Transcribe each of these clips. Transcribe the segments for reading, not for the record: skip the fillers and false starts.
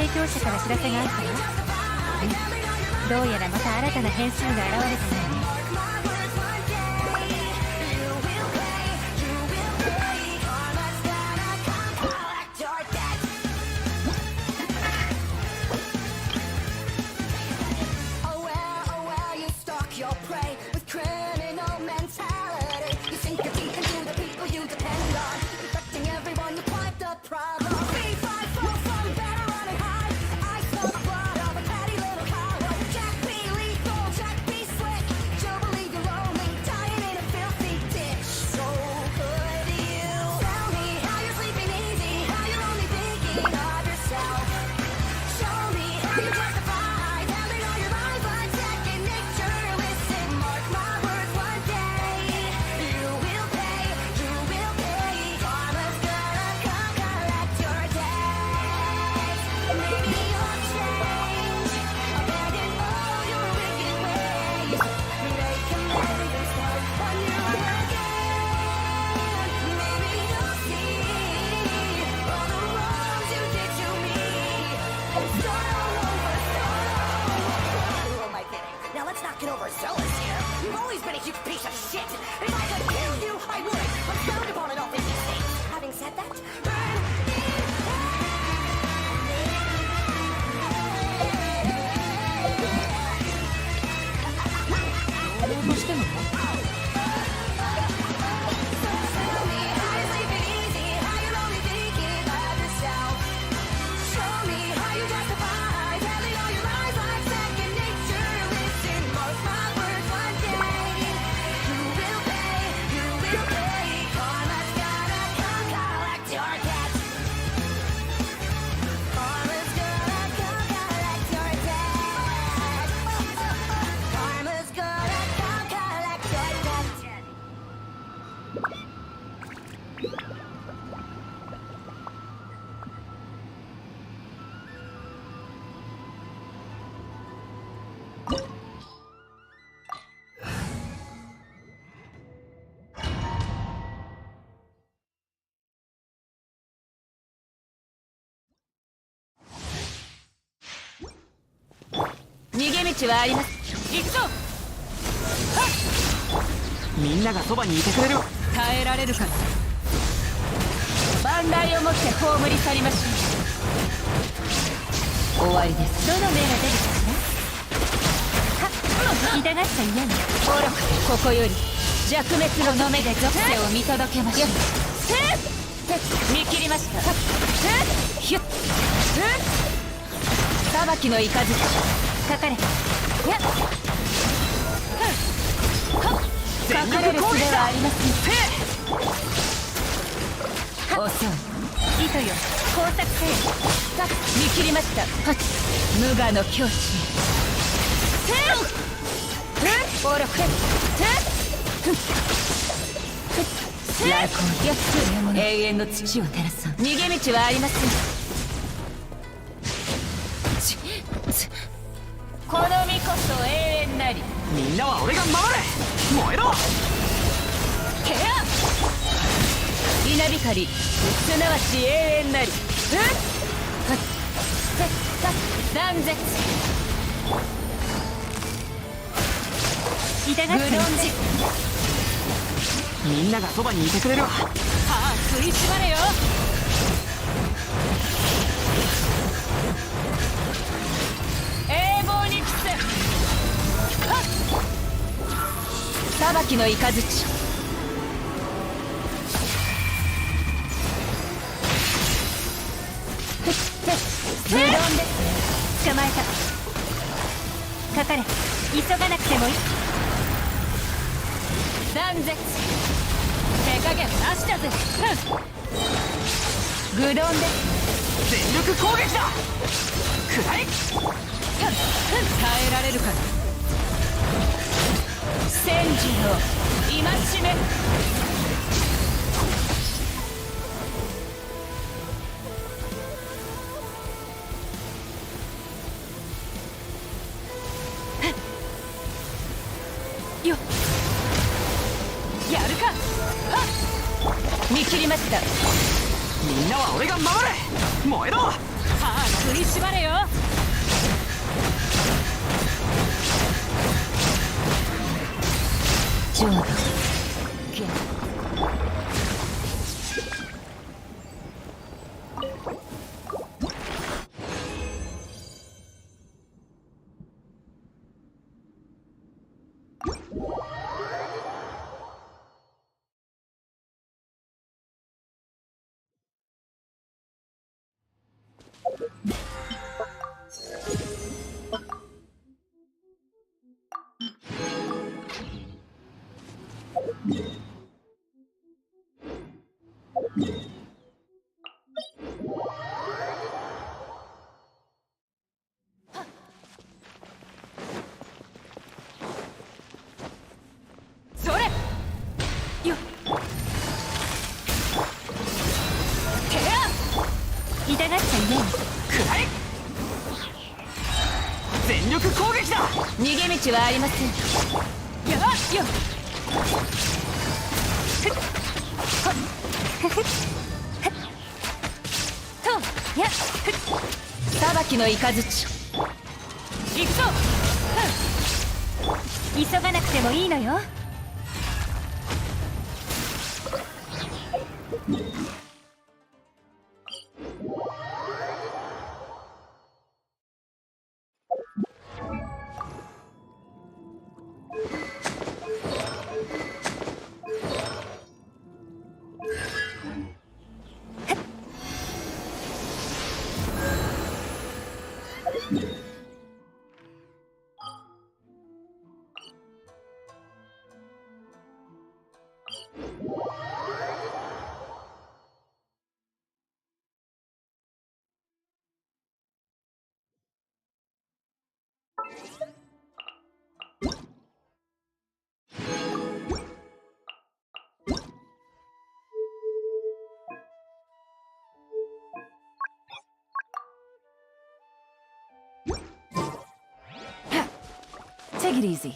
提供者から知らせがあったわ。どうやらまた新たな変数が現れたようね。逃げ道はあります。行くぞ。みんながそばにいてくれる。耐えられるかな。万来をもって葬り去りましょう。終わりです。どの目が出るかな。はっ、痛がっちゃ嫌ね。ほら、ここより弱滅のの目で属性を見届けましょう。見切りました。ヒュッ裁きの雷かかれ。やっ、隠れる術はありません。遅い。糸よ、工作せよ。見切りました。無我の境地へ。オロクラコン、永遠の土を照らさん。逃げ道はありません。この身こそ永遠なり。みんなは俺が守れ。燃えろ。ケア稲光、すなわち永遠なり。断絶。痛がっちゃいみんながそばにいてくれる。はあ、食いしばれよ。裁きの雷。無論です。捕まえた。かかれ。急がなくてもいい。断絶。手加減なしだぜ。愚論です。全力攻撃だ。くらえ。耐えられるかな。戦時の戒め。よっ、やるか。見切りました。みんなは俺が守れ。燃えろ。はあ、振り絞れよ。浄土。それよっ。痛がっちゃいねくらえ。全力攻撃だ。逃げ道はありません。やっよっ。やっ裁きの雷。行くぞ。急がなくてもいいのよ。Take it easy.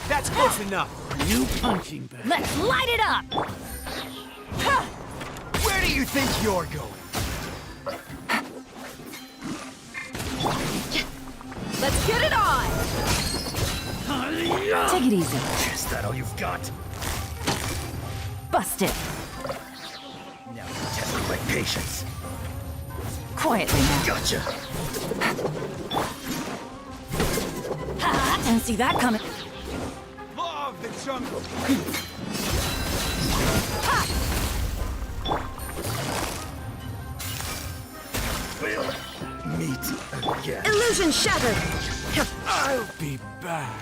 That's close enough. You punching bag. Let's light it up. Where do you think you're going? Let's get it on. Take it easy. Is that all you've got? Bust it. Now test my patience. Quietly now. Gotcha. Didn't see that coming. Law of the jungle. We'll meet again. Illusion shattered. I'll be back.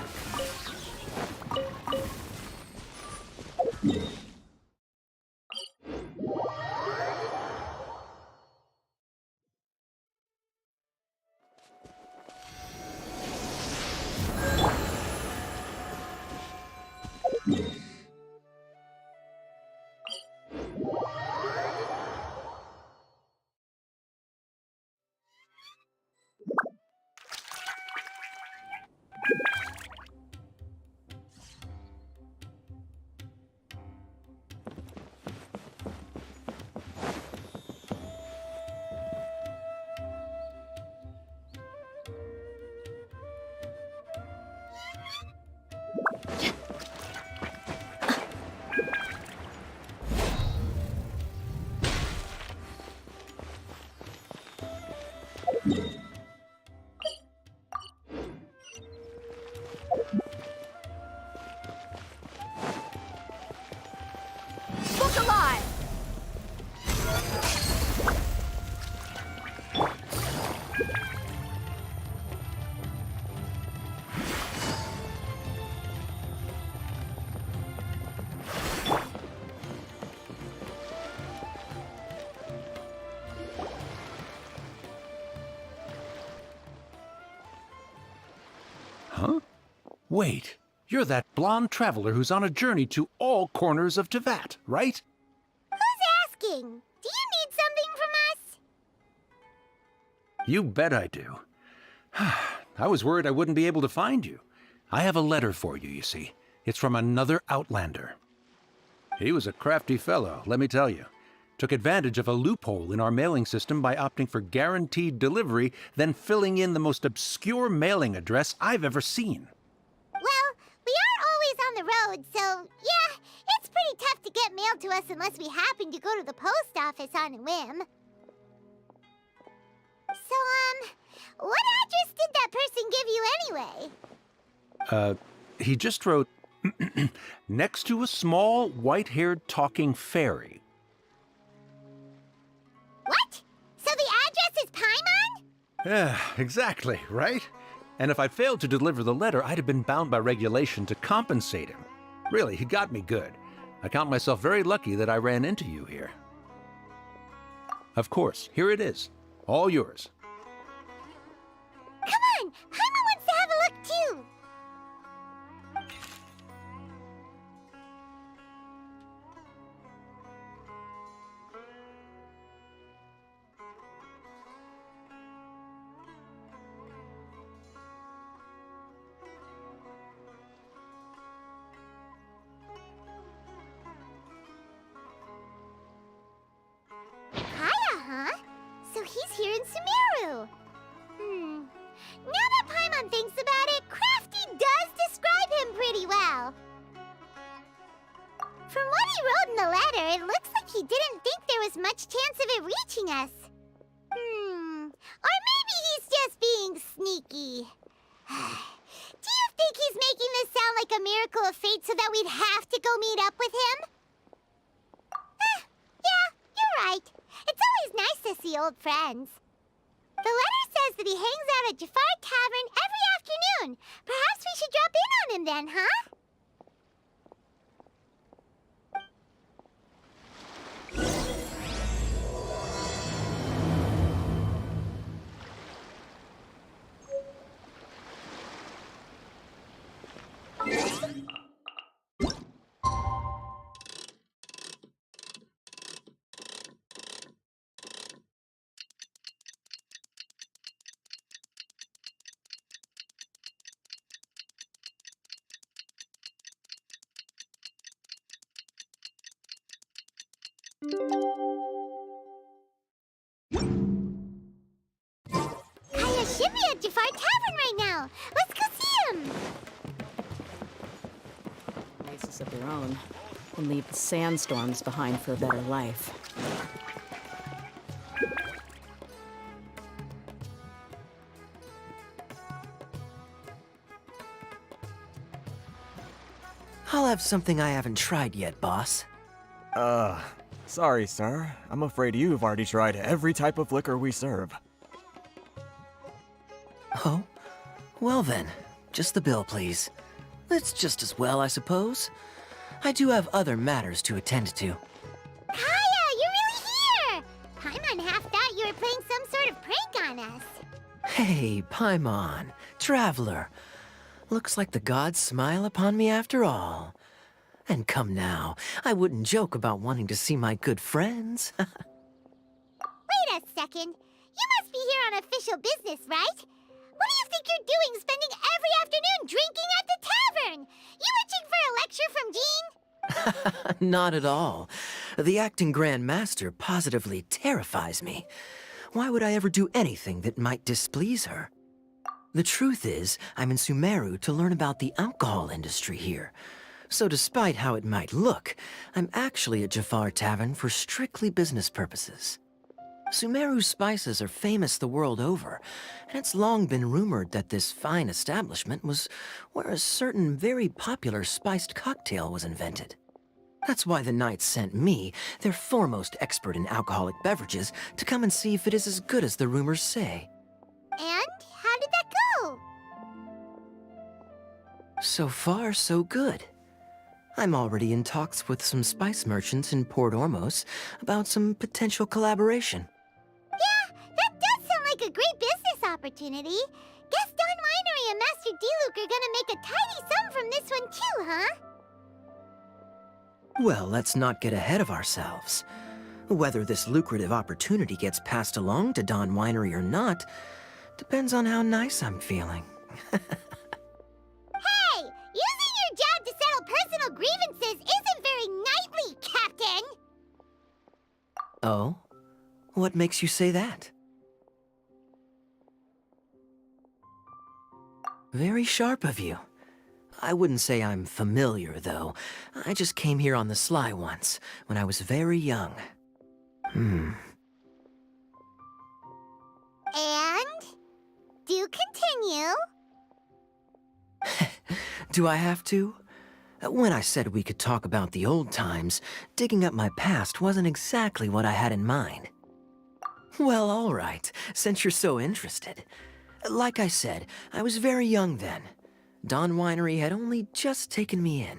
Look alive. Huh? Wait, you're that blonde traveler who's on a journey to all corners of Tevat, right? Who's asking? Do you need something from us? You bet I do. I was worried I wouldn't be able to find you. I have a letter for you, you see. It's from another Outlander. He was a crafty fellow, let me tell you. Took advantage of a loophole in our mailing system by opting for guaranteed delivery, then filling in the most obscure mailing address I've ever seen. Well, we are always on the road, so yeah, it's pretty tough to get mail to us unless we happen to go to the post office on a whim. So, what address did that person give you anyway? He just wrote, next to a small, white-haired talking fairy. What? So the address is Paimon? Yeah, exactly, right? And if I failed to deliver the letter, I'd have been bound by regulation to compensate him. Really, he got me good. I count myself very lucky that I ran into you here. Of course, here it is. All yours. Come on! Paimon wants to have a look too! Kaya, huh? So he's here in Sumeru. Now that Paimon thinks about it, Crafty does describe him pretty well. From what he wrote in the letter, it looks like he didn't think there was much chance of it reaching us. Or maybe he's just being sneaky. Do you think he's making this sound like a miracle of fate so that we'd have to go meet up with him? Yeah, you're right. It's always nice to see old friends. The letter says that he hangs out at Jafar Tavern every afternoon. Perhaps we should drop in on him then, huh? Kaya should be at Jafar Tavern right now. Let's go see him. Places of their own and leave the sandstorms behind for a better life. I'll have something I haven't tried yet, boss. Sorry, sir. I'm afraid you've already tried every type of liquor we serve. Oh? Well then, just the bill, please. That's just as well, I suppose. I do have other matters to attend to. Kaya, you're really here! Paimon half thought you were playing some sort of prank on us. Hey, Paimon, traveler. Looks like the gods smile upon me after all. And come now, I wouldn't joke about wanting to see my good friends. Wait a second. You must be here on official business, right? What do you think you're doing spending every afternoon drinking at the tavern? You itching for a lecture from Jean? Not at all. The acting Grand Master positively terrifies me. Why would I ever do anything that might displease her? The truth is, I'm in Sumeru to learn about the alcohol industry here. So despite how it might look, I'm actually at Jafar Tavern for strictly business purposes. Sumeru's spices are famous the world over, and it's long been rumored that this fine establishment was where a certain very popular spiced cocktail was invented. That's why the Knights sent me, their foremost expert in alcoholic beverages, to come and see if it is as good as the rumors say. And how did that go? So far, so good. I'm already in talks with some spice merchants in Port Ormos about some potential collaboration. Yeah, that does sound like a great business opportunity. Guess Don Winery and Master D-Luke are gonna make a tidy sum from this one too, huh? Well, let's not get ahead of ourselves. Whether this lucrative opportunity gets passed along to Don Winery or not depends on how nice I'm feeling. Hey, using your job to settle personal grievances isn't very knightly. Oh? What makes you say that? Very sharp of you. I wouldn't say I'm familiar, though. I just came here on the sly once, when I was very young. And? Do continue. Do I have to? When I said we could talk about the old times, digging up my past wasn't exactly what I had in mind. Well, all right, since you're so interested. Like I said, I was very young then. Dawn Winery had only just taken me in.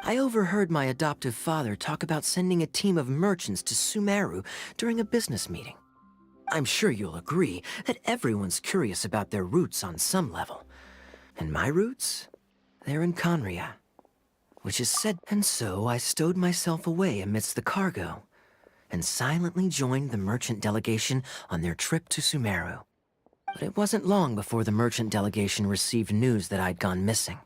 I overheard my adoptive father talk about sending a team of merchants to Sumeru during a business meeting. I'm sure you'll agree that everyone's curious about their roots on some level. And my roots? They're in Conria, which is said. And so I stowed myself away amidst the cargo, and silently joined the merchant delegation on their trip to Sumeru. But it wasn't long before the merchant delegation received news that I'd gone missing.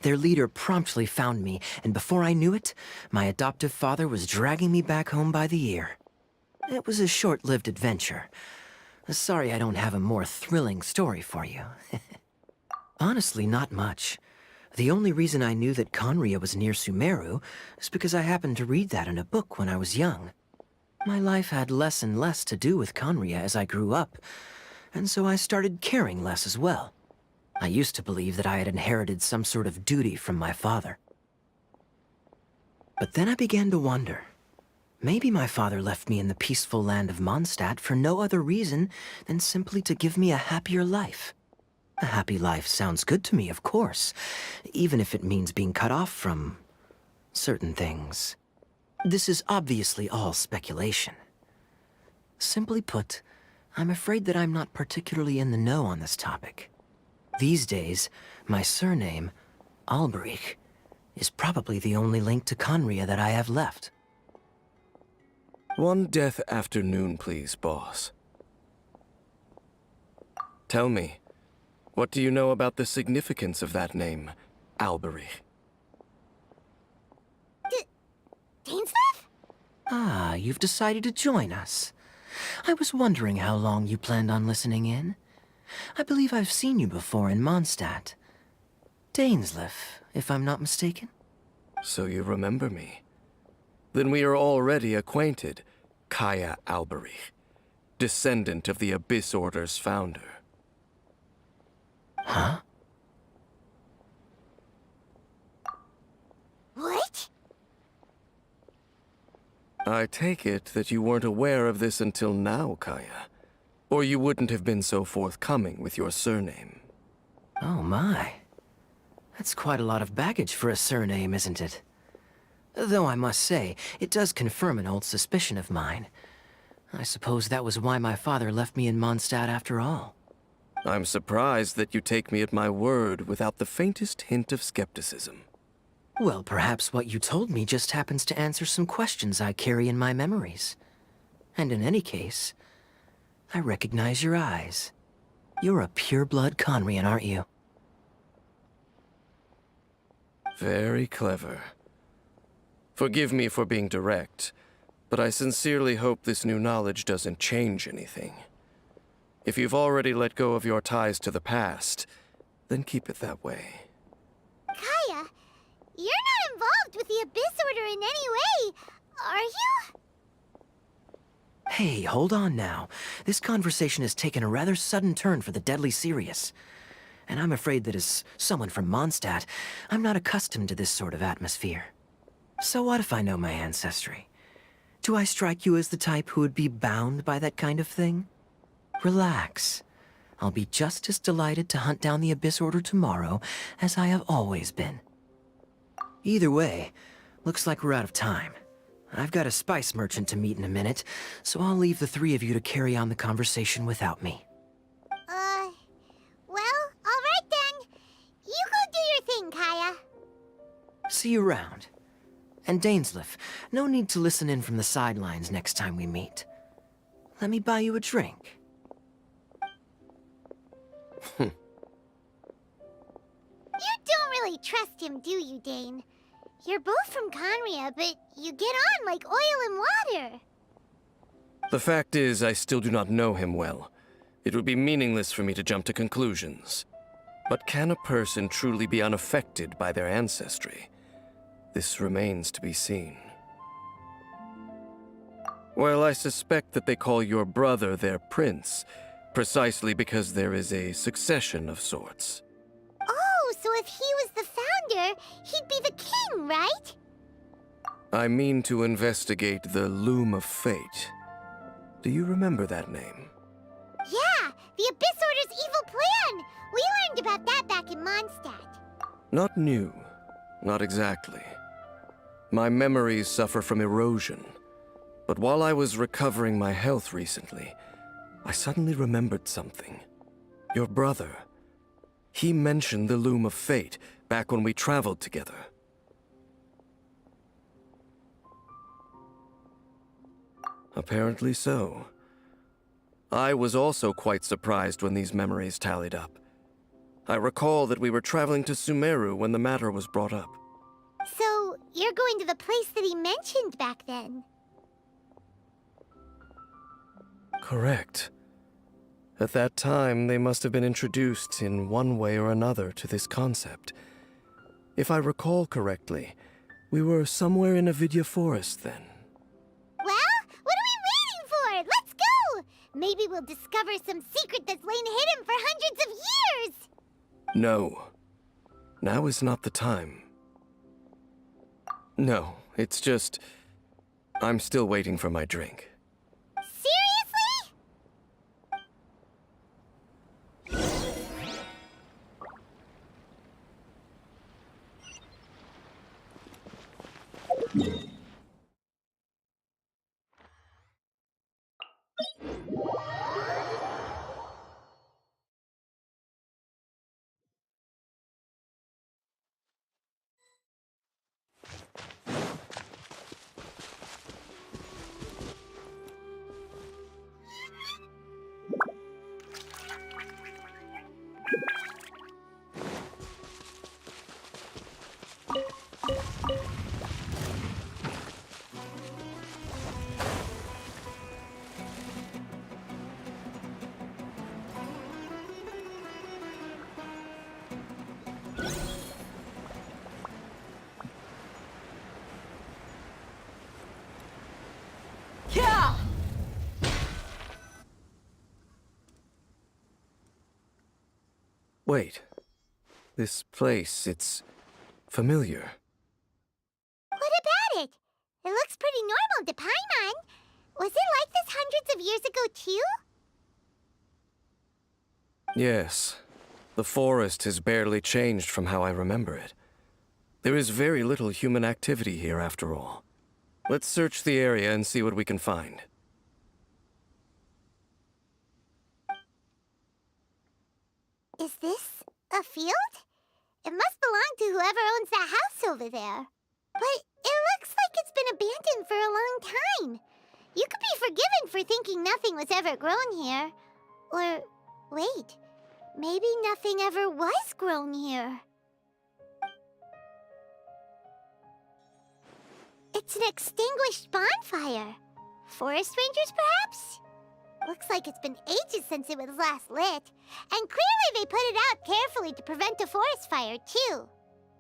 Their leader promptly found me, and before I knew it, my adoptive father was dragging me back home by the ear. It was a short-lived adventure. Sorry I don't have a more thrilling story for you. Honestly, not much. The only reason I knew that Conria was near Sumeru is because I happened to read that in a book when I was young. My life had less and less to do with Conria as I grew up, and so I started caring less as well. I used to believe that I had inherited some sort of duty from my father. But then I began to wonder. Maybe my father left me in the peaceful land of Mondstadt for no other reason than simply to give me a happier life. A happy life sounds good to me, of course, even if it means being cut off from certain things. This is obviously all speculation. Simply put, I'm afraid that I'm not particularly in the know on this topic. These days, my surname, Alberich, is probably the only link to Conria that I have left. One death afternoon, please, boss. Tell me, what do you know about the significance of that name, Alberich? Dainsleif? Ah, you've decided to join us. I was wondering how long you planned on listening in. I believe I've seen you before in Mondstadt. Dainsleif, if I'm not mistaken. So you remember me. Then we are already acquainted, Kaya Alberich, descendant of the Abyss Order's founder. Huh? What? I take it that you weren't aware of this until now, Kaya. Or you wouldn't have been so forthcoming with your surname. Oh my. That's quite a lot of baggage for a surname, isn't it? Though I must say, it does confirm an old suspicion of mine. I suppose that was why my father left me in Mondstadt after all. I'm surprised that you take me at my word without the faintest hint of skepticism. Well, perhaps what you told me just happens to answer some questions I carry in my memories. And in any case, I recognize your eyes. You're a pure-blood Conrian, aren't you? Very clever. Forgive me for being direct, but I sincerely hope this new knowledge doesn't change anything. If you've already let go of your ties to the past, then keep it that way. Kaya, you're not involved with the Abyss Order in any way, are you? Hey, hold on now. This conversation has taken a rather sudden turn for the deadly serious. And I'm afraid that as someone from Mondstadt, I'm not accustomed to this sort of atmosphere. So what if I know my ancestry? Do I strike you as the type who would be bound by that kind of thing? Relax. I'll be just as delighted to hunt down the Abyss Order tomorrow as I have always been. Either way, looks like we're out of time. I've got a spice merchant to meet in a minute, so I'll leave the three of you to carry on the conversation without me. Well, all right then. You go do your thing, Kaya. See you around. And Dainsleif, no need to listen in from the sidelines next time we meet. Let me buy you a drink. You don't really trust him, do you, Dane? You're both from Conria, but you get on like oil and water. The fact is, I still do not know him well. It would be meaningless for me to jump to conclusions. But can a person truly be unaffected by their ancestry? This remains to be seen. Well, I suspect that they call your brother their prince, precisely because there is a succession of sorts. Oh, so if he was the founder, he'd be the king, right? I mean to investigate the Loom of Fate. Do you remember that name? Yeah, the Abyss Order's evil plan! We learned about that back in Mondstadt. Not new. Not exactly. My memories suffer from erosion. But while I was recovering my health recently, I suddenly remembered something. Your brother. He mentioned the Loom of Fate back when we traveled together. Apparently so. I was also quite surprised when these memories tallied up. I recall that we were traveling to Sumeru when the matter was brought up. So, you're going to the place that he mentioned back then? Correct. At that time, they must have been introduced in one way or another to this concept. If I recall correctly, we were somewhere in Avidya Forest then. Well, what are we waiting for? Let's go! Maybe we'll discover some secret that's lain hidden for hundreds of years! No. Now is not the time. No, it's just... I'm still waiting for my drink. Wait. This place, it's familiar. What about it? It looks pretty normal to Paimon. Was it like this hundreds of years ago, too? Yes. The forest has barely changed from how I remember it. There is very little human activity here, after all. Let's search the area and see what we can find. Is this a field? It must belong to whoever owns that house over there. But it looks like it's been abandoned for a long time. You could be forgiven for thinking nothing was ever grown here. Or, wait, maybe nothing ever was grown here. It's an extinguished bonfire. Forest rangers, perhaps? Looks like it's been ages since it was last lit. And clearly they put it out carefully to prevent a forest fire, too.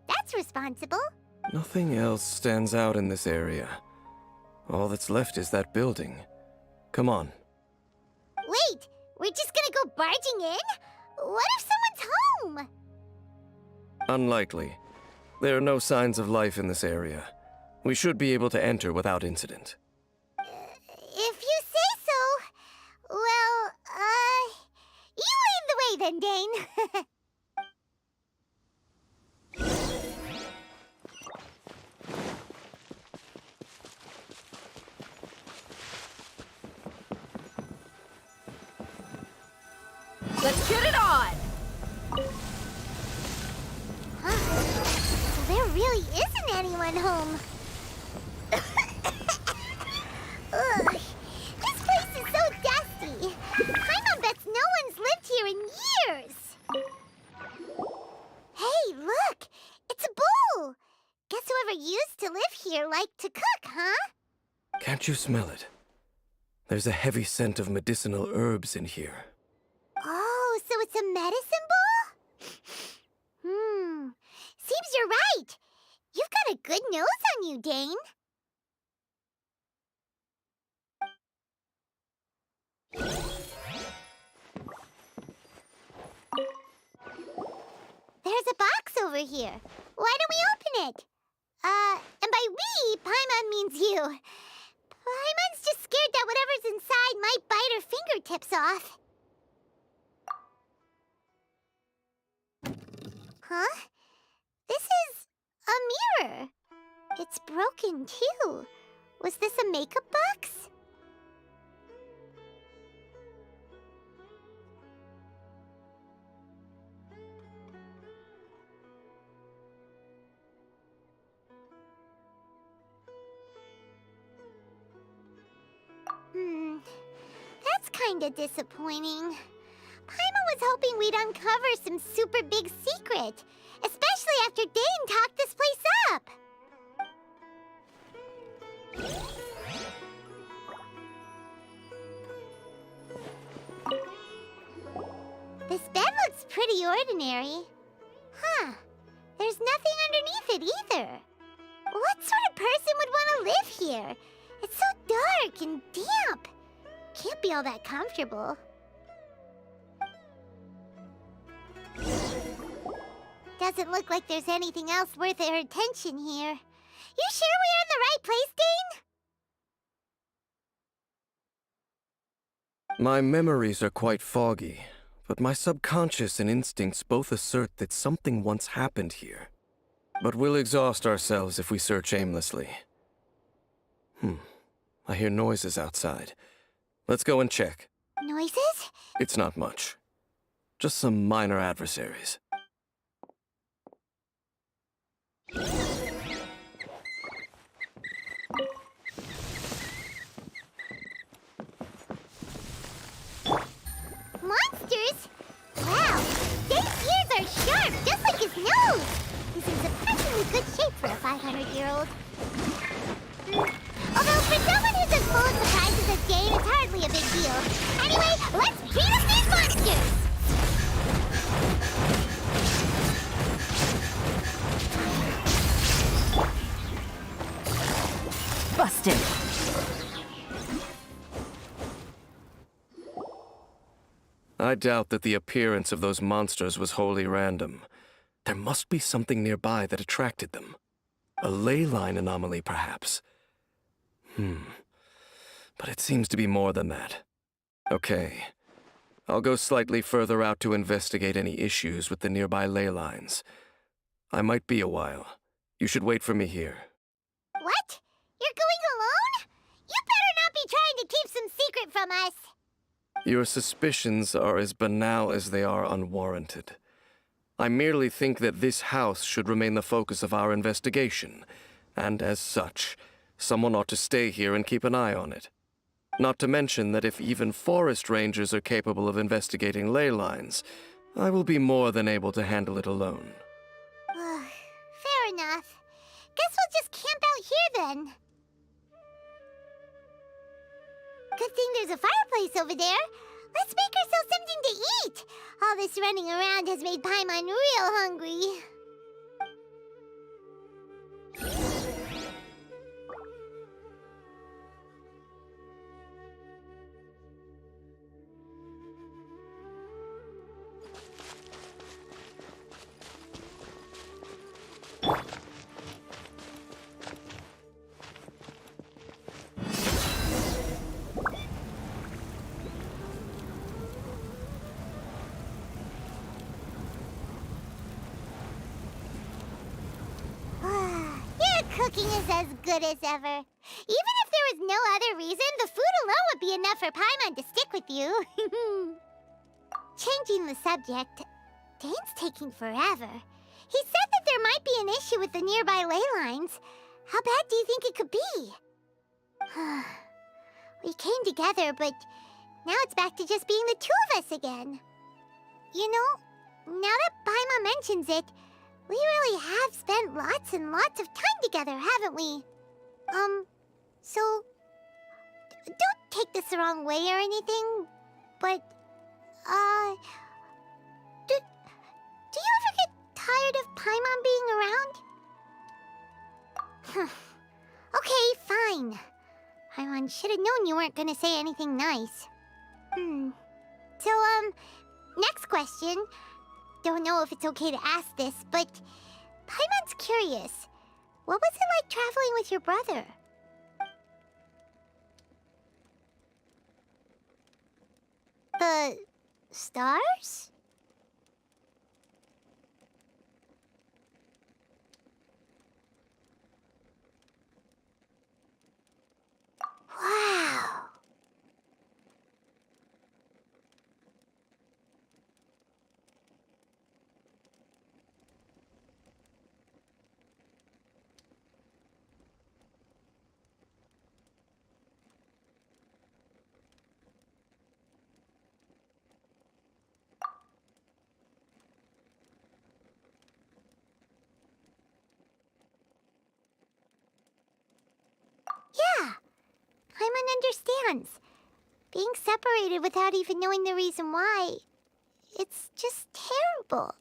That's responsible. Nothing else stands out in this area. All that's left is that building. Come on. Wait, we're just gonna go barging in? What if someone's home? Unlikely. There are no signs of life in this area. We should be able to enter without incident. If you say so. Well, you lead the way then, Dane. Let's get it on! Huh? So there really isn't anyone home. Ugh, this place is so dusty. Paimon bets no one's lived here in years. Hey, look! It's a bull! Guess whoever used to live here liked to cook, huh? Can't you smell it? There's a heavy scent of medicinal herbs in here. Oh, so it's a medicine ball? Seems you're right. You've got a good nose on you, Dane. There's a box over here. Why don't we open it? And by we, Paimon means you. Paimon's just scared that whatever's inside might bite her fingertips off. Huh? This is a mirror. It's broken, too. Was this a makeup box? That's kinda disappointing. Paimon was hoping we'd uncover some super big secret, especially after Dane talked this place up. This bed looks pretty ordinary. Huh. There's nothing underneath it either. What sort of person would want to live here? It's so dark and damp. Can't be all that comfortable. Doesn't look like there's anything else worth our attention here. You sure we're in the right place, Dane? My memories are quite foggy, but my subconscious and instincts both assert that something once happened here. But we'll exhaust ourselves if we search aimlessly. I hear noises outside. Let's go and check. Noises? It's not much. Just some minor adversaries. Monsters? Wow, Dane's ears are sharp, just like his nose. He's in surprisingly good shape for a 500-year-old. Although for someone who's as full of surprises as Dane, it's hardly a big deal. Anyway, let's beat up these monsters! Busted! I doubt that the appearance of those monsters was wholly random. There must be something nearby that attracted them. A ley line anomaly, perhaps. But it seems to be more than that. Okay. I'll go slightly further out to investigate any issues with the nearby ley lines. I might be a while. You should wait for me here. What? You're going alone? You better not be trying to keep some secret from us. Your suspicions are as banal as they are unwarranted. I merely think that this house should remain the focus of our investigation, and as such, someone ought to stay here and keep an eye on it. Not to mention that if even forest rangers are capable of investigating ley lines, I will be more than able to handle it alone. Fair enough. Guess we'll just camp out here then. Good thing there's a fireplace over there. Let's make ourselves something to eat. All this running around has made Paimon real hungry. Cooking is as good as ever. Even if there was no other reason, the food alone would be enough for Paimon to stick with you. Changing the subject, Dane's taking forever. He said that there might be an issue with the nearby ley lines. How bad do you think it could be? We came together, but now it's back to just being the two of us again. You know, now that Paimon mentions it, we really have spent lots and lots of time together, haven't we? So don't take this the wrong way or anything, but, do you ever get tired of Paimon being around? Okay, fine. Paimon should have known you weren't gonna say anything nice. So, next question. Don't know if it's okay to ask this, but Paimon's curious. What was it like traveling with your brother? The stars? Wow. Yeah, Paimon understands. Being separated without even knowing the reason why, it's just terrible.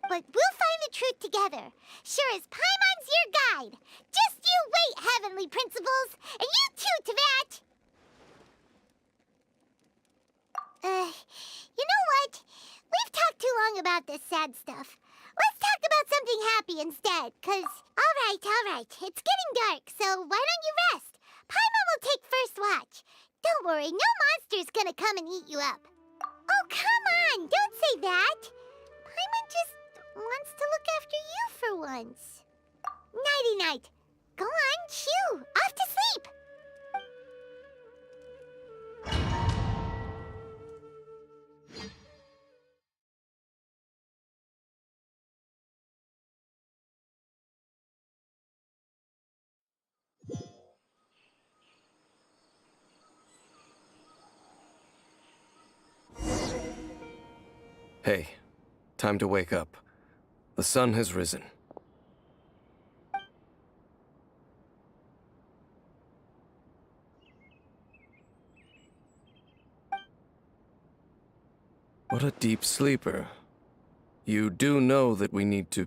But we'll find the truth together. Sure as Paimon's your guide. Just you wait, Heavenly Principles, and you too, Teyvat! You know what? We've talked too long about this sad stuff. Let's talk about something happy instead, 'cause... Alright. It's getting dark, so why don't you rest? Paimon will take first watch. Don't worry, no monster's gonna come and eat you up. Oh, come on! Don't say that! Paimon just wants to look after you for once. Nighty-night. Go on, shoo! Off to sleep! Hey, time to wake up. The sun has risen. What a deep sleeper. You do know that we need to...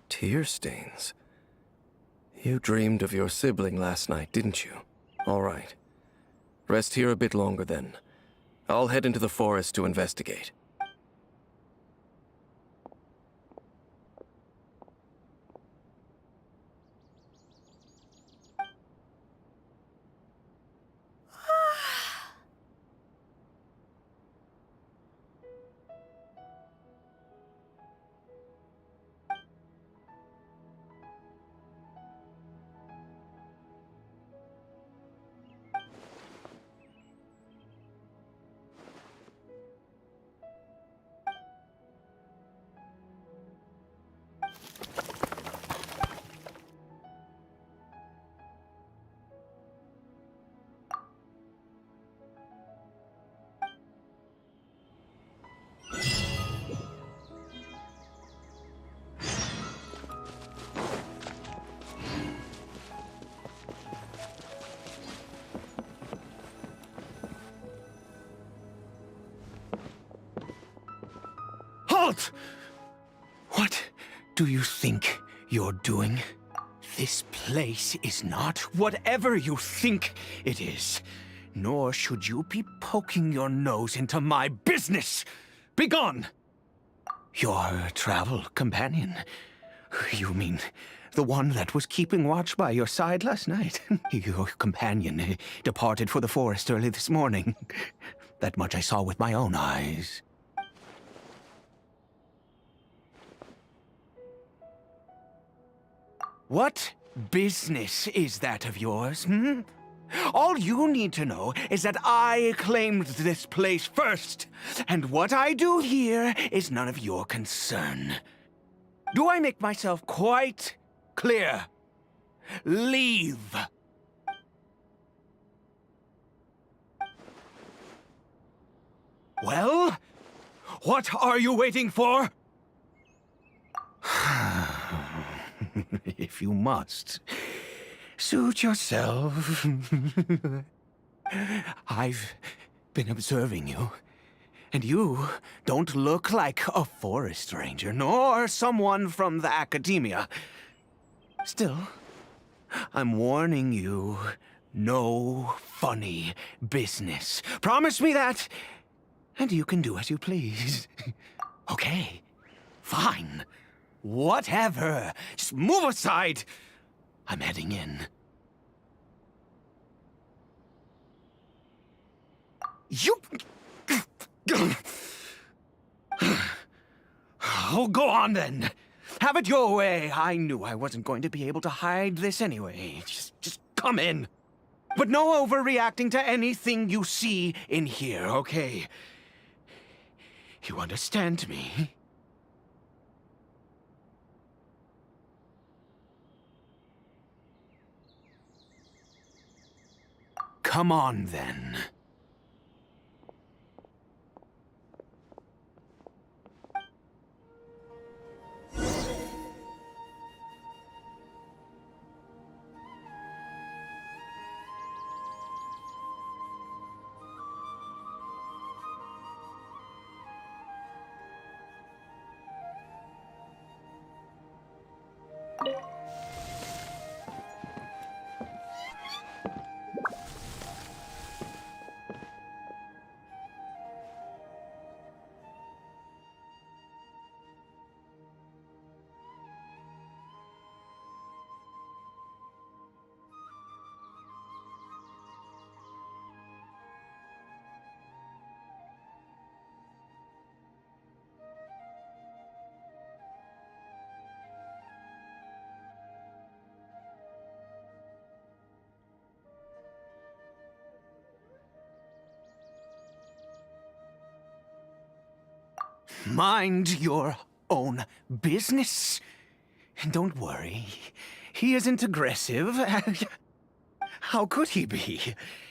Tear stains. You dreamed of your sibling last night, didn't you? All right. Rest here a bit longer then. I'll head into the forest to investigate. Halt! What do you think you're doing? This place is not whatever you think it is. Nor should you be poking your nose into my business. Begone! Your travel companion. You mean the one that was keeping watch by your side last night? Your companion departed for the forest early this morning. That much I saw with my own eyes. What business is that of yours, All you need to know is that I claimed this place first, and what I do here is none of your concern. Do I make myself quite clear? Leave. Well, what are you waiting for? If you must, Suit yourself. I've been observing you, and you don't look like a forest ranger, nor someone from the academia. Still, I'm warning you, no funny business. Promise me that, and you can do as you please. Okay, fine. Whatever. Just move aside. I'm heading in. You... Oh, go on then. Have it your way. I knew I wasn't going to be able to hide this anyway. Just come in. But no overreacting to anything you see in here, okay? You understand me? Come on, then. Mind your own business. And don't worry, he isn't aggressive. How could he be?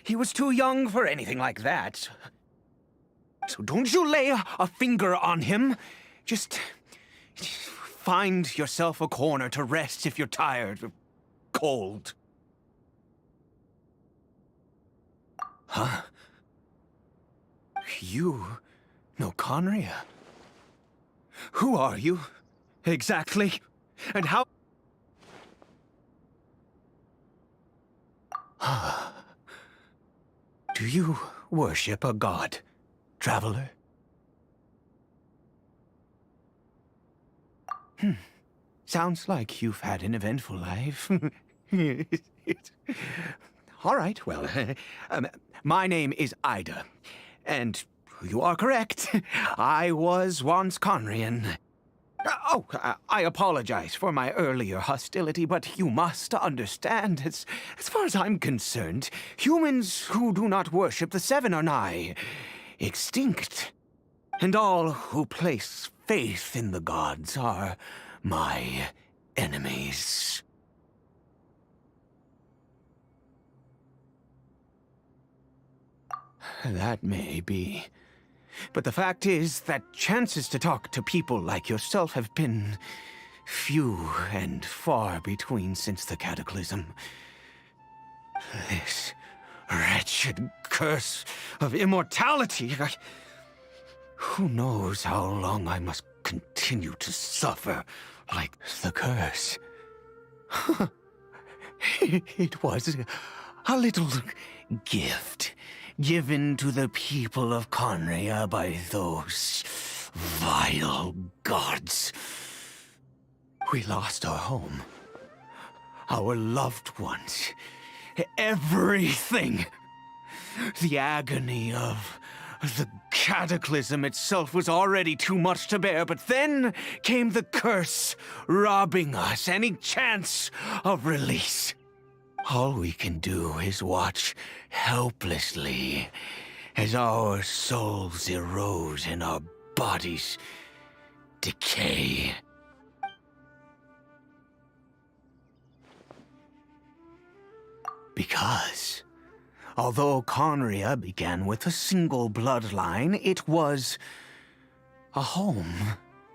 He was too young for anything like that. So don't you lay a finger on him. Just find yourself a corner to rest if you're tired or cold. Huh? You know Conria? Who are you, exactly? And how... Do you worship a god, traveler? Sounds like you've had an eventful life. All right, well, my name is Ida, and you are correct. I was once Conrian. I apologize for my earlier hostility, but you must understand, as far as I'm concerned, humans who do not worship the Seven are nigh extinct. And all who place faith in the gods are my enemies. That may be. But the fact is that chances to talk to people like yourself have been few and far between since the cataclysm. This wretched curse of immortality. Who knows how long I must continue to suffer like the curse? It was a little gift given to the people of Conria by those vile gods. We lost our home, our loved ones, everything. The agony of the cataclysm itself was already too much to bear, but then came the curse, robbing us any chance of release. All we can do is watch helplessly as our souls erode and our bodies decay. Because, although Conria began with a single bloodline, it was a home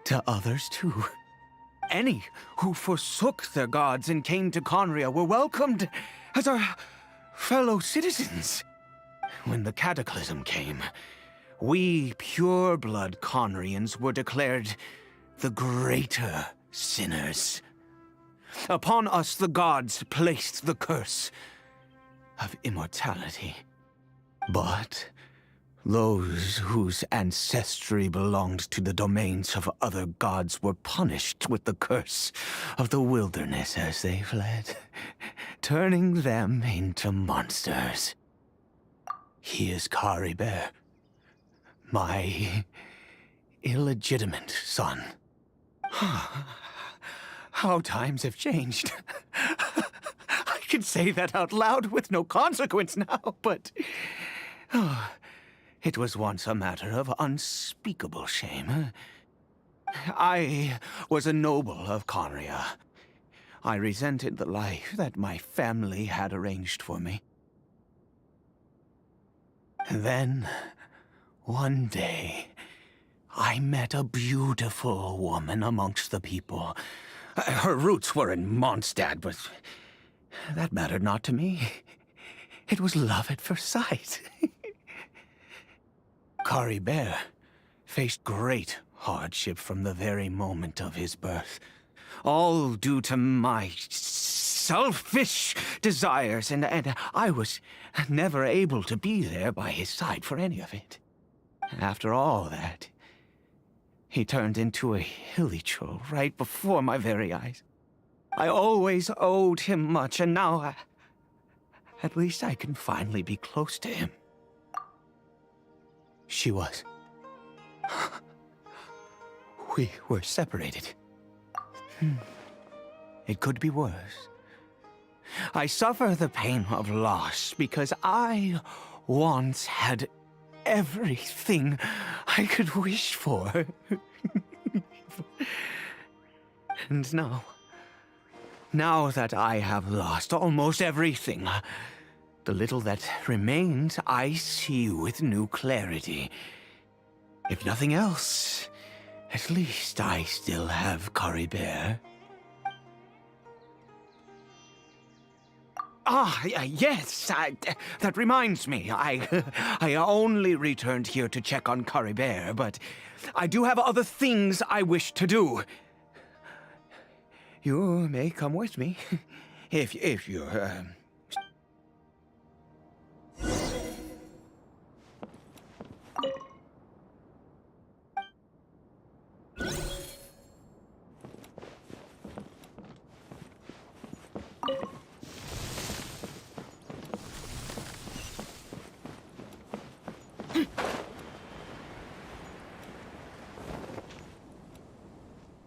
to others too. Any who forsook their gods and came to Conria were welcomed as our fellow citizens. When the cataclysm came, we pure-blood Conrians were declared the greater sinners. Upon us the gods placed the curse of immortality. But those whose ancestry belonged to the domains of other gods were punished with the curse of the wilderness as they fled, turning them into monsters. He is Caribert, my illegitimate son. How times have changed. I can say that out loud with no consequence now, but it was once a matter of unspeakable shame. I was a noble of Conria. I resented the life that my family had arranged for me. Then, one day, I met a beautiful woman amongst the people. Her roots were in Mondstadt, but that mattered not to me. It was love at first sight. Caribert faced great hardship from the very moment of his birth, all due to my selfish desires, and I was never able to be there by his side for any of it. After all that, he turned into a hilichurl right before my very eyes. I always owed him much, and now at least I can finally be close to him. She was. We were separated. It could be worse. I suffer the pain of loss because I once had everything I could wish for. And now that I have lost almost everything, the little that remains I see with new clarity. If nothing else, at least I still have Caribert. Yes, that reminds me. I only returned here to check on Caribert, but I do have other things I wish to do. You may come with me, if you're,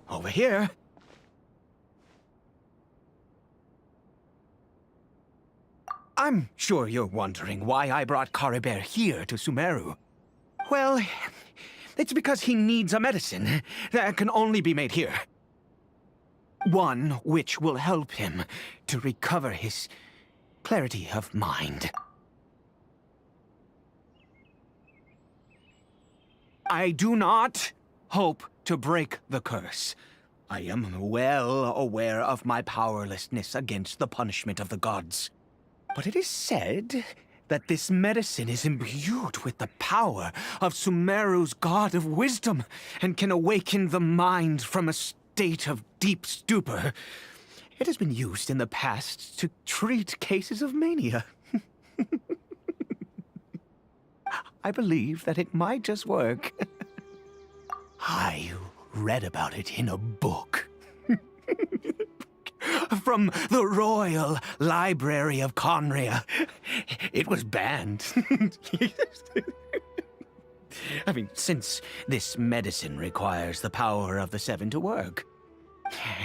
over here. I'm sure you're wondering why I brought Caribert here to Sumeru. Well, it's because he needs a medicine that can only be made here. One which will help him to recover his clarity of mind. I do not hope to break the curse. I am well aware of my powerlessness against the punishment of the gods. But it is said that this medicine is imbued with the power of Sumeru's god of wisdom and can awaken the mind from a state of deep stupor. It has been used in the past to treat cases of mania. I believe that it might just work. I read about it in a book. From the Royal Library of Conria. It was banned. I mean, since this medicine requires the power of the Seven to work.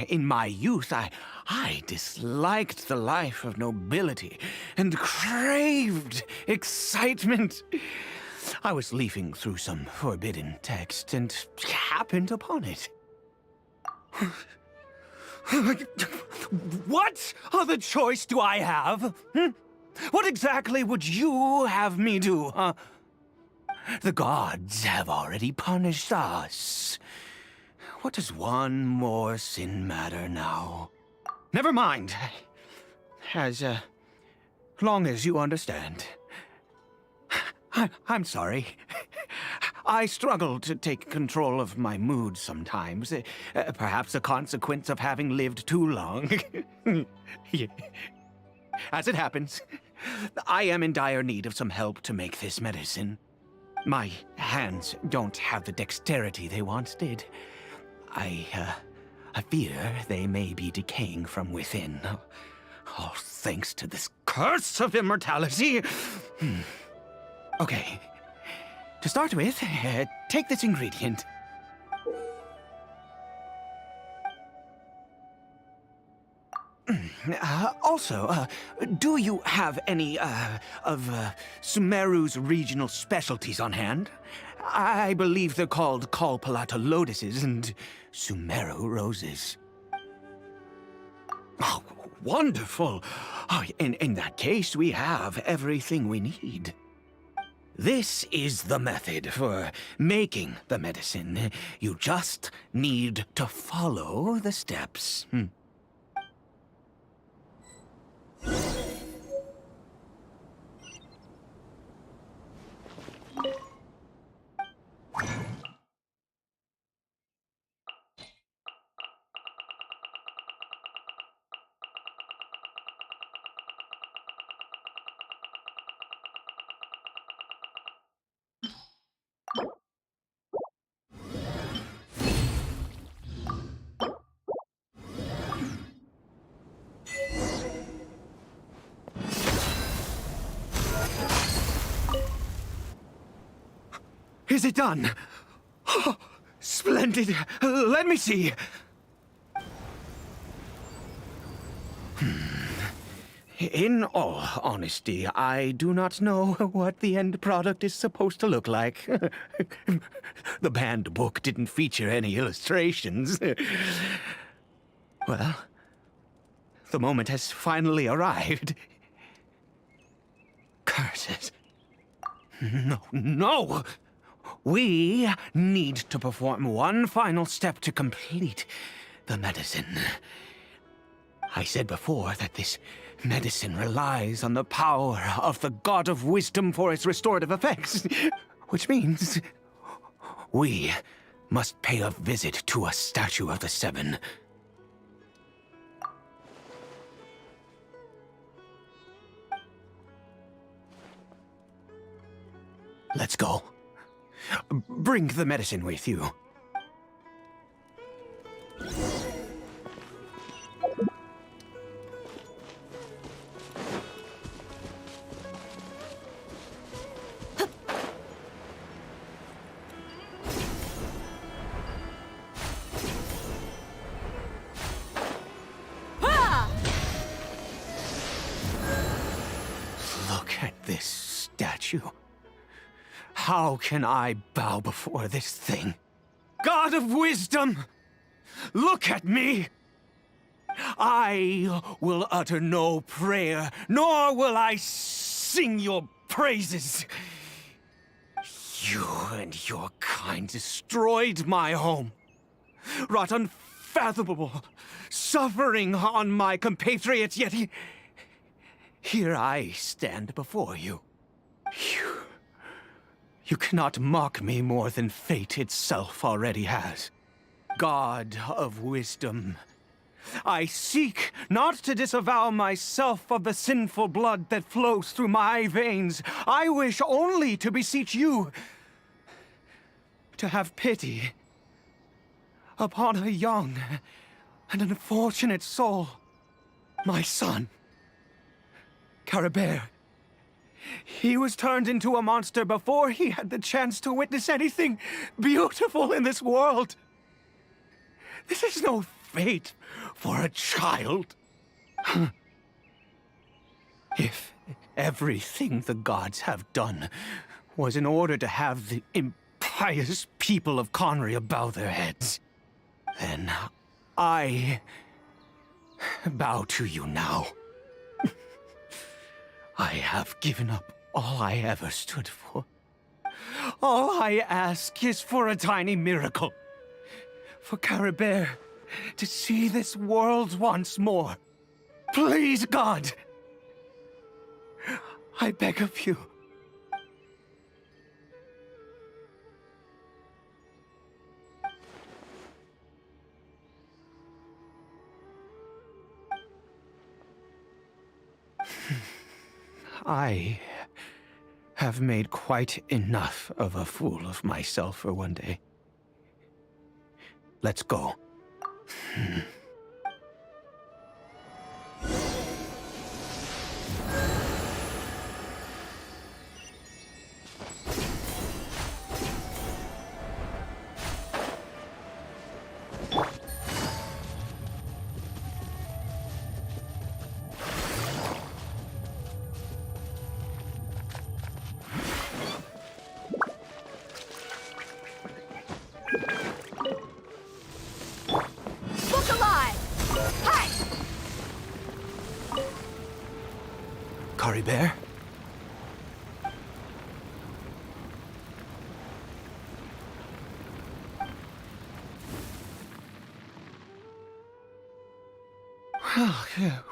In my youth, I disliked the life of nobility and craved excitement. I was leafing through some forbidden text and happened upon it. What other choice do I have? What exactly would you have me do, huh? The gods have already punished us. What does one more sin matter now? Never mind. As long as you understand. I'm sorry. I struggle to take control of my mood sometimes. Perhaps a consequence of having lived too long. As it happens, I am in dire need of some help to make this medicine. My hands don't have the dexterity they once did. I fear they may be decaying from within. All thanks to this curse of immortality. Okay. To start with, take this ingredient. Also, do you have any, of Sumeru's regional specialties on hand? I believe they're called Kalpalata lotuses and Sumeru roses. Oh, wonderful! Oh, in that case, we have everything we need. This is the method for making the medicine. You just need to follow the steps. Is it done? Oh, splendid. Let me see. In all honesty, I do not know what the end product is supposed to look like. The banned book didn't feature any illustrations. Well, the moment has finally arrived. Curses. No! We need to perform one final step to complete the medicine. I said before that this medicine relies on the power of the God of Wisdom for its restorative effects, which means we must pay a visit to a statue of the Seven. Let's go. Bring the medicine with you. Look at this statue. How can I bow before this thing? God of Wisdom! Look at me! I will utter no prayer, nor will I sing your praises. You and your kind destroyed my home, wrought unfathomable suffering on my compatriots, yet here I stand before you. You cannot mock me more than fate itself already has. God of Wisdom, I seek not to disavow myself of the sinful blood that flows through my veins. I wish only to beseech you to have pity upon a young and unfortunate soul, my son, Caribert. He was turned into a monster before he had the chance to witness anything beautiful in this world. This is no fate for a child. If everything the gods have done was in order to have the impious people of Conria bow their heads, then I bow to you now. I have given up all I ever stood for. All I ask is for a tiny miracle. for Caribert to see this world once more. Please, God! I beg of you. I have made quite enough of a fool of myself for one day. Let's go. Look alive! Hi! Caribert? Well,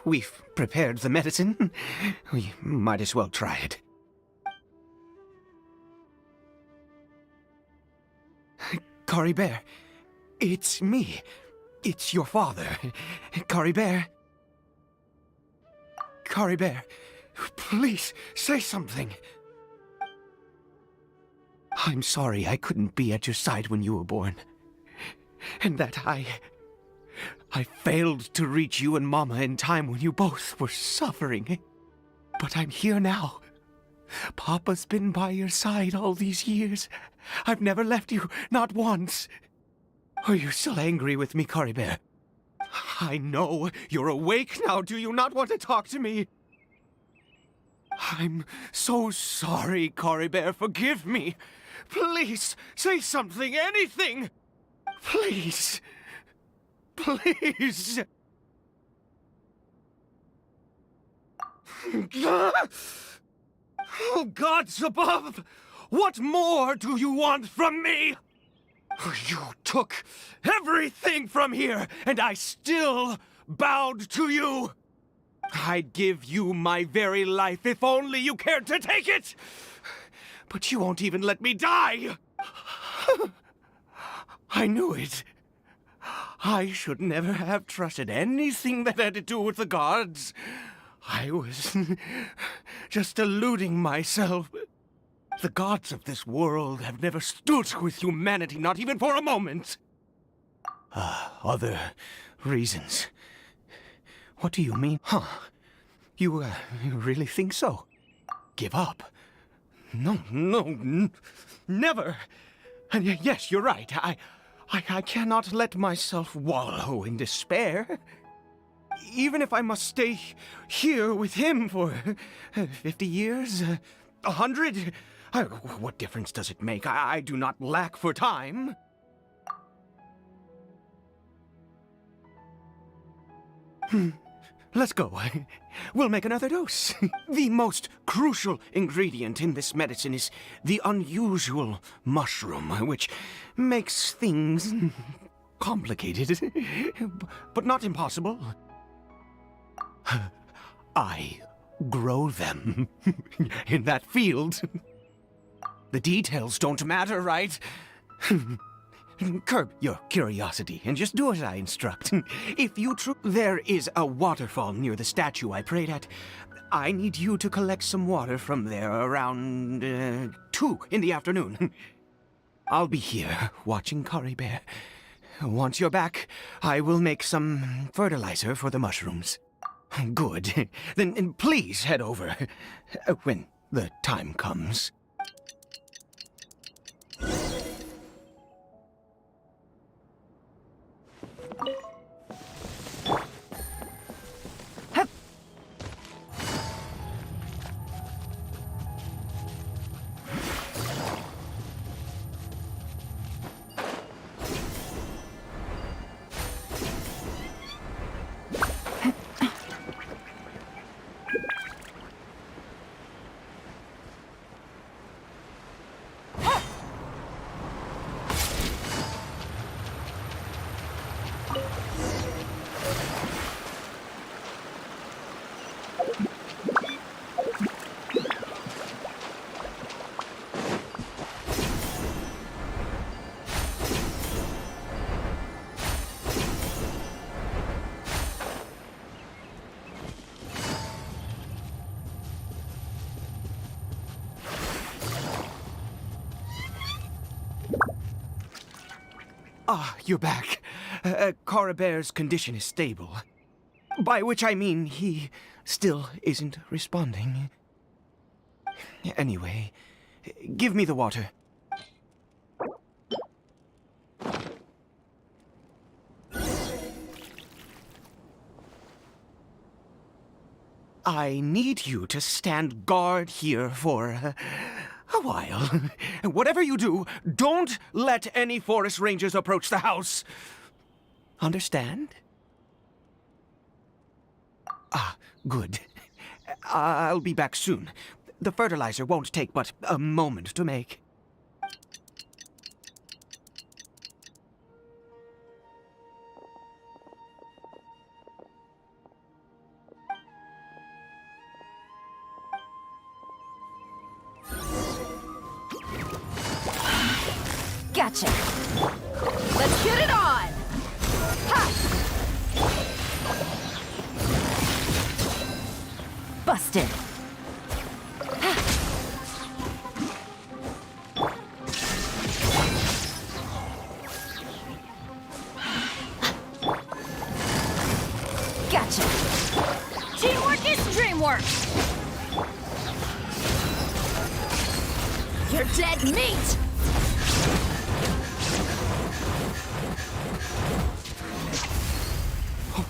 we've prepared the medicine. We might as well try it. Caribert, it's me. It's your father. Caribert. Caribert, please say something. I'm sorry I couldn't be at your side when you were born. And that I failed to reach you and Mama in time when you both were suffering. But I'm here now. Papa's been by your side all these years. I've never left you, not once. Are you still angry with me, Caribert? I know you're awake now. Do you not want to talk to me? I'm so sorry, Caribert. Forgive me. Please, say something, anything. Please. Please. Oh, gods above! What more do you want from me? You took everything from here, and I still bowed to you. I'd give you my very life if only you cared to take it. But you won't even let me die. I knew it. I should never have trusted anything that had to do with the gods. I was just deluding myself. The gods of this world have never stood with humanity, not even for a moment. Other reasons. What do you mean? Huh? You really think so? Give up? No, never. And yes, you're right. I cannot let myself wallow in despair. Even if I must stay here with him for 50 years, 100, what difference does it make? I do not lack for time. Let's go. We'll make another dose. The most crucial ingredient in this medicine is the unusual mushroom, which makes things complicated, but not impossible. I grow them in that field. The details don't matter, right? Curb your curiosity and just do as I instruct. If you there is a waterfall near the statue I prayed at. I need you to collect some water from there around 2 in the afternoon. I'll be here watching Caribert. Once you're back, I will make some fertilizer for the mushrooms. Good. Then please head over when the time comes. Ah, you're back. Caribert's condition is stable. By which I mean he still isn't responding. Anyway, give me the water. I need you to stand guard here for a while. Whatever you do, don't let any forest rangers approach the house. Understand? Ah, good. I'll be back soon. The fertilizer won't take but a moment to make. Gotcha. Let's get it on. Ha! Busted. Ha! Gotcha. Teamwork is dreamwork. You're dead meat.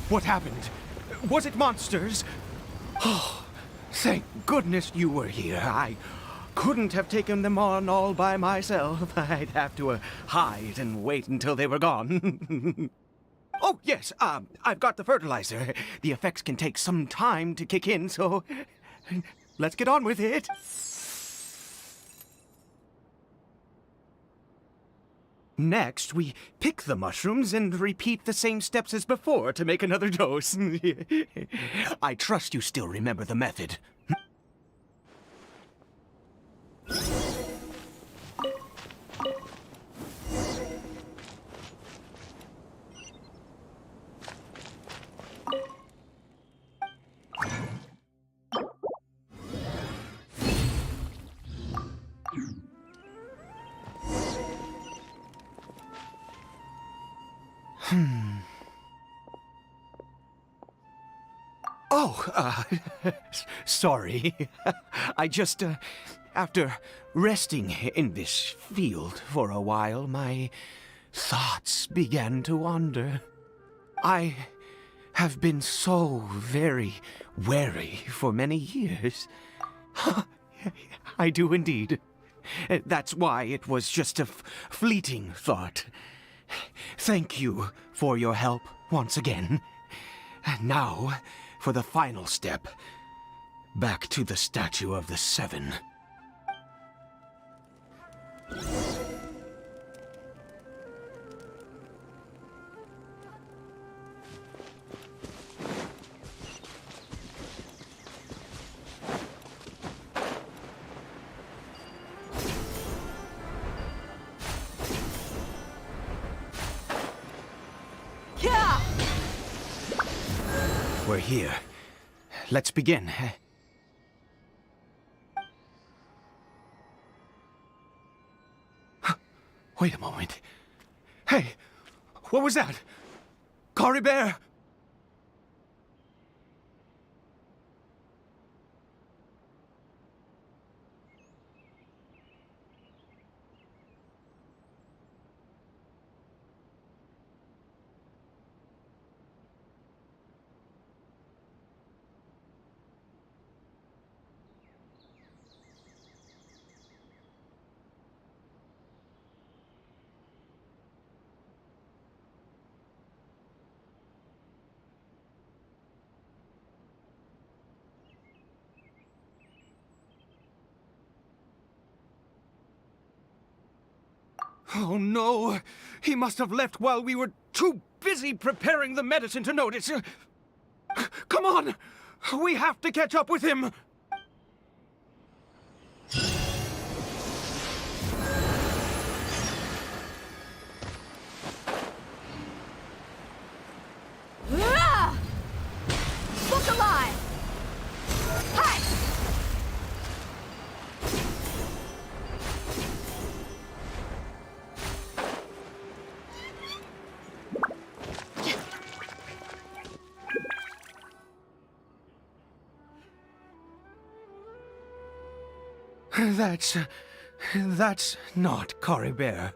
What happened? Was it monsters? Oh, thank goodness you were here. I couldn't have taken them on all by myself. I'd have to hide and wait until they were gone. Oh, yes, I've got the fertilizer. The effects can take some time to kick in, so let's get on with it. Next, we pick the mushrooms and repeat the same steps as before to make another dose. I trust you still remember the method. Oh, sorry. I just, after resting in this field for a while, my thoughts began to wander. I have been so very wary for many years. I do indeed. That's why it was just a fleeting thought. Thank you for your help once again. Now, for the final step, back to the Statue of the Seven. We're here. Let's begin. Wait a moment. Hey, what was that? Caribert! Oh no! He must have left while we were too busy preparing the medicine to notice. Come on! We have to catch up with him! Look alive! Hi! That's not Caribert.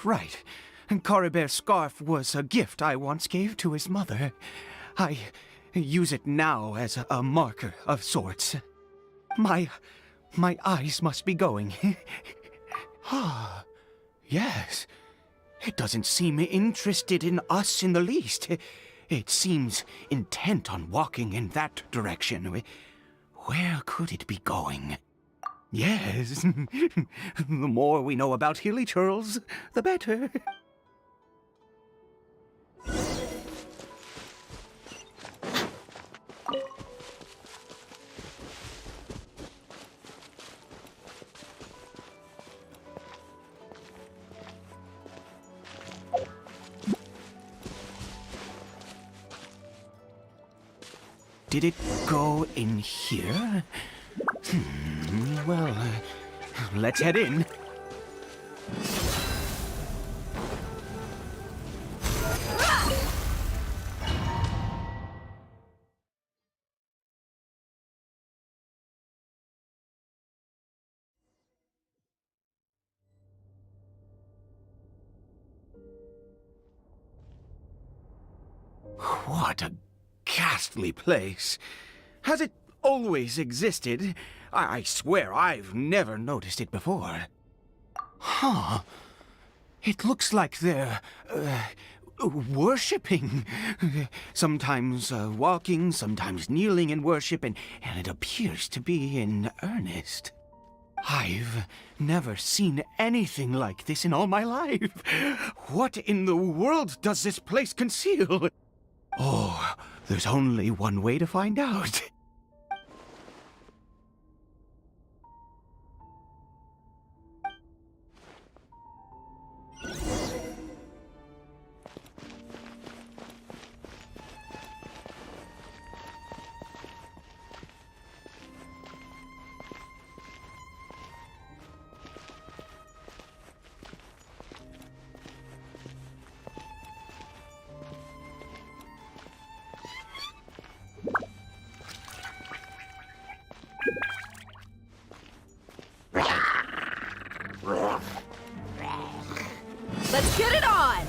Right. Caribert's scarf was a gift I once gave to his mother. I use it now as a marker of sorts. My eyes must be going. Yes. It doesn't seem interested in us in the least. It seems intent on walking in that direction. Where could it be going? Yes. The more we know about Hilly Churls, the better. Did it go in here? Well, let's head in. What a ghastly place. Has it always existed? I swear I've never noticed it before. Huh. It looks like they're, worshipping. Sometimes walking, sometimes kneeling in worship, and it appears to be in earnest. I've never seen anything like this in all my life. What in the world does this place conceal? Oh, there's only one way to find out. Let's get it on!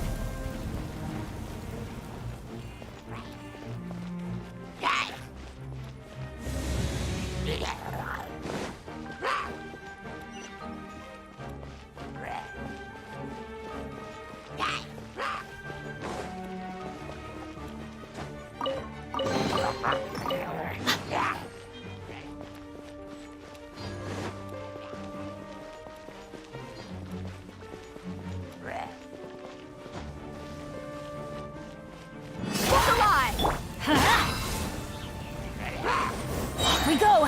We go!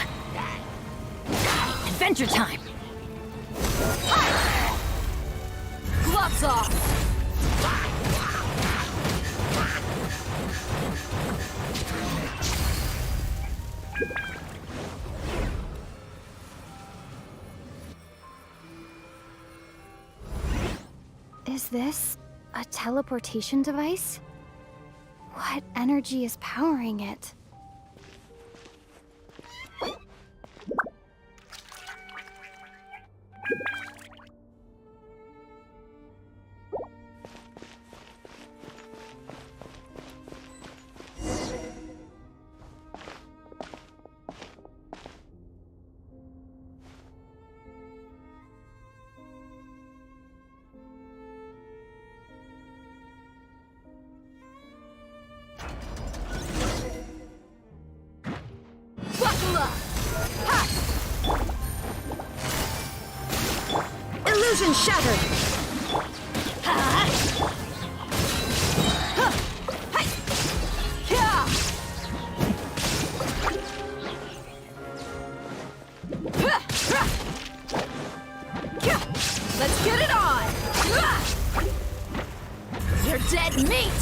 Adventure time! Gloves off! Is this a teleportation device? What energy is powering it? Illusion shattered! Let's get it on! You're dead meat!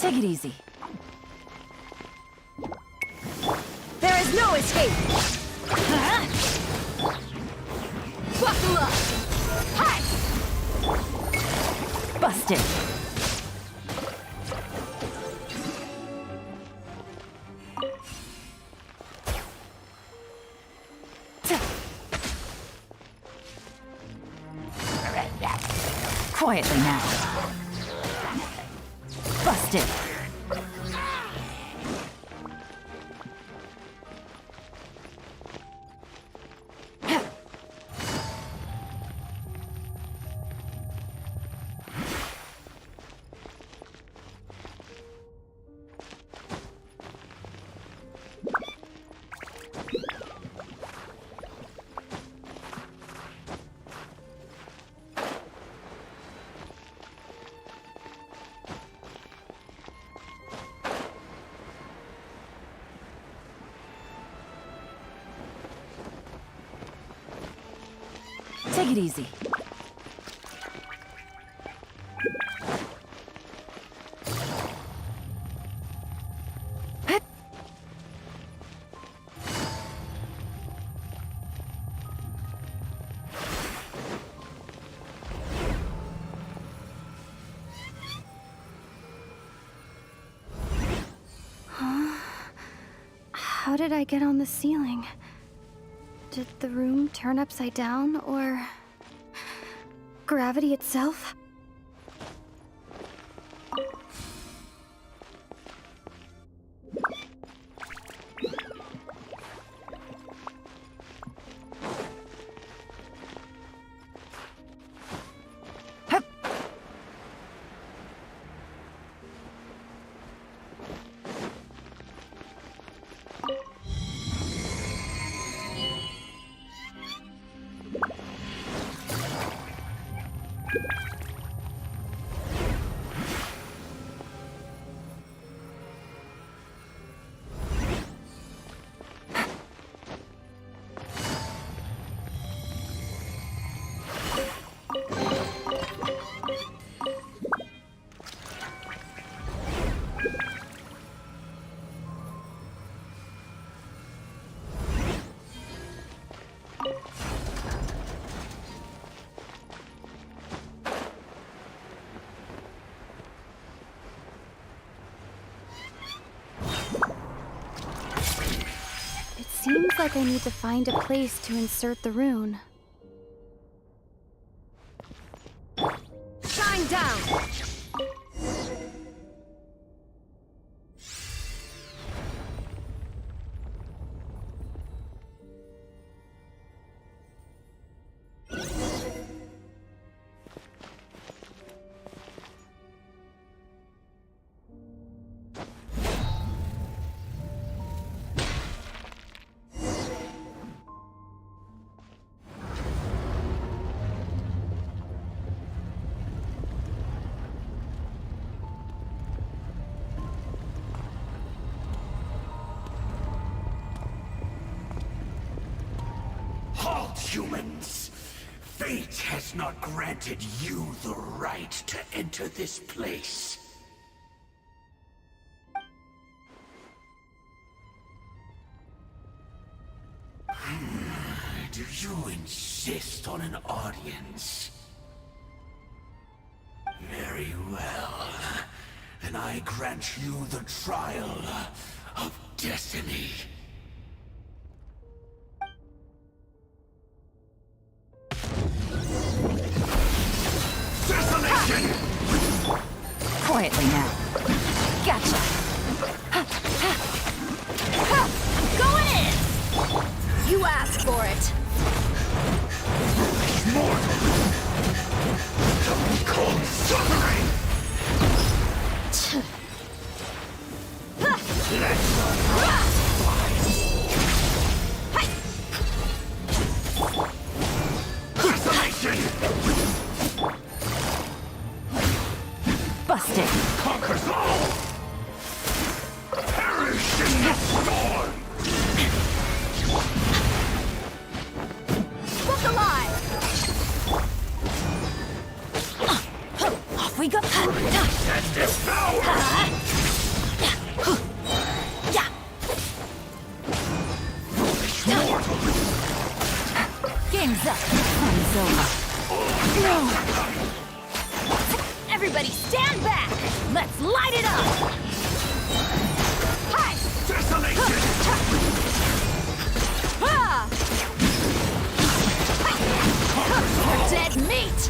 Take it easy. There is no escape! Buckle up! Hi! Busted! Quietly now. Busted! Take it easy. How did I get on the ceiling? Did the room turn upside down, or gravity itself? Seems like I need to find a place to insert the rune. Shine down! Halt, humans! Fate has not granted you the right to enter this place. Do you insist on an audience? Very well. Then I grant you the trial of destiny. Quietly now. Gotcha! I'm going in! You asked for it! Don't call suffering! Let's Busted! conquers all! Perish in the storm! Book alive! Off we go! And devour! Game's up. Fun's over. No! Everybody stand back! Let's light it up! Hi! Ah! You're dead meat!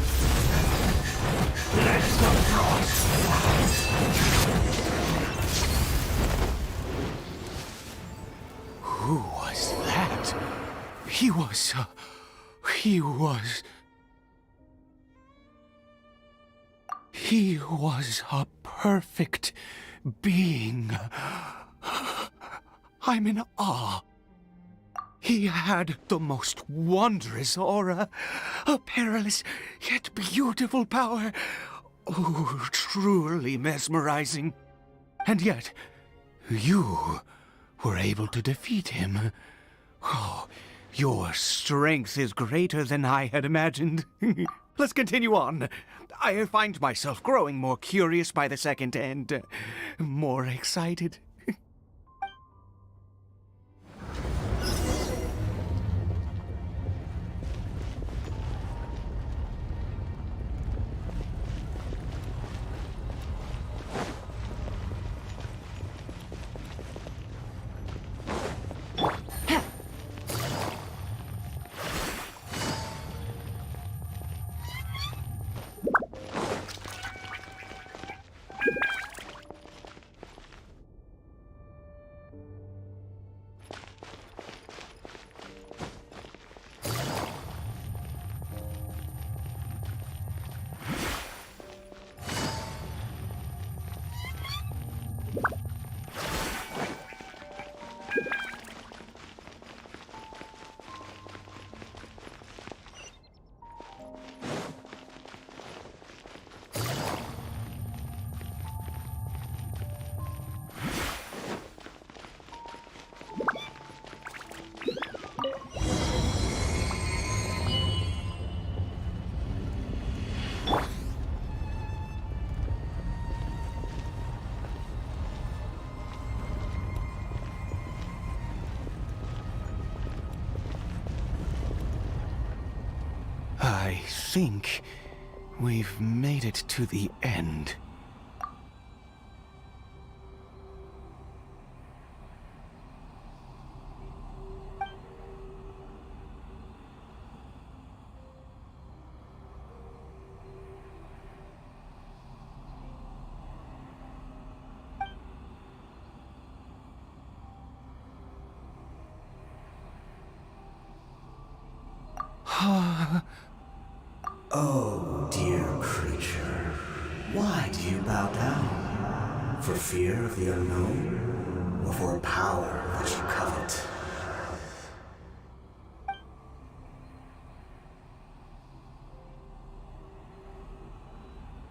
Who was that? He was a perfect being. I'm in awe. He had the most wondrous aura, a perilous yet beautiful power. Oh, truly mesmerizing. And yet, you were able to defeat him. Oh, your strength is greater than I had imagined. Let's continue on. I find myself growing more curious by the second and more excited. I think we've made it to the end. Oh, dear creature, why do you bow down? For fear of the unknown? Or for a power that you covet?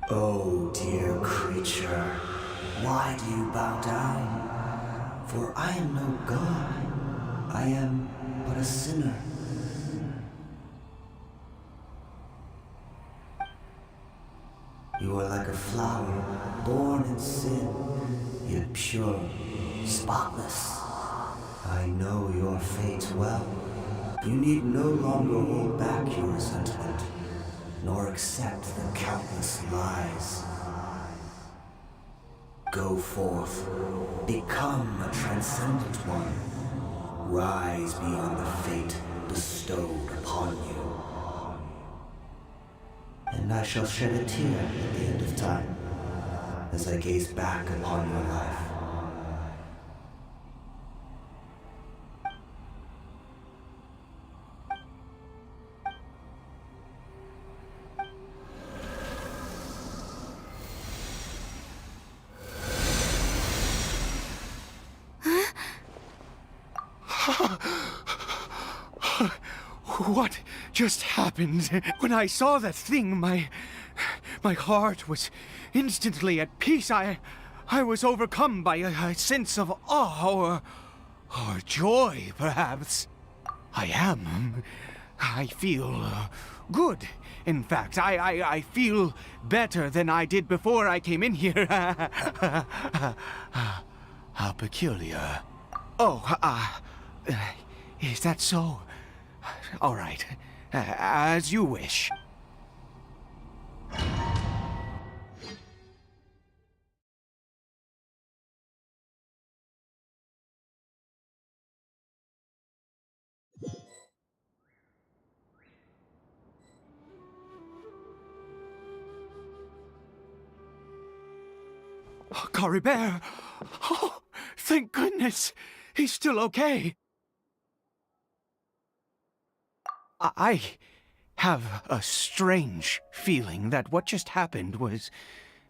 Oh, dear creature, why do you bow down? For I am no god. I am but a sinner. You are like a flower, born in sin, yet pure, spotless. I know your fate well. You need no longer hold back your resentment, nor accept the countless lies. Go forth, become a transcendent one. Rise beyond the fate bestowed upon you. And I shall shed a tear at the end of time, as I gaze back upon your life. What just happened? When I saw that thing, my heart was instantly at peace. I was overcome by a sense of awe or joy, perhaps. I feel good. In fact, I feel better than I did before I came in here. How peculiar. Oh, is that so? All right. As you wish. Oh, Caribert! Oh, thank goodness! He's still okay. I have a strange feeling that what just happened was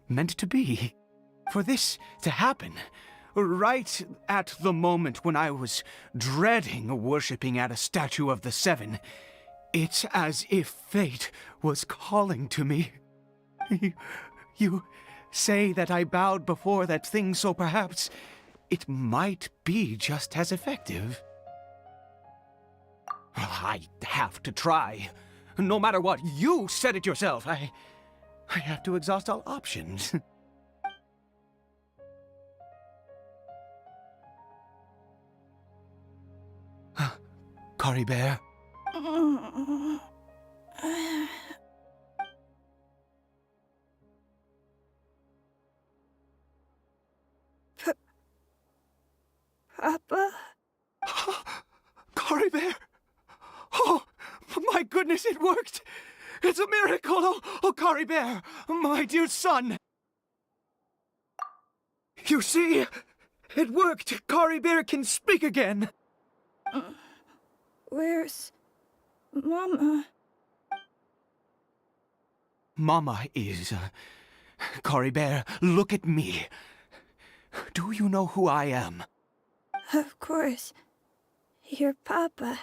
meant to be. For this to happen, right at the moment when I was dreading worshipping at a statue of the Seven, it's as if fate was calling to me. You say that I bowed before that thing, so perhaps it might be just as effective. I have to try. No matter what, you said it yourself. I have to exhaust all options. Caribert? Papa? Caribert! Oh, my goodness, it worked! It's a miracle! Oh, Caribert, my dear son! You see? It worked! Caribert can speak again! Where's Mama? Mama is... Caribert, look at me. Do you know who I am? Of course. Your Papa.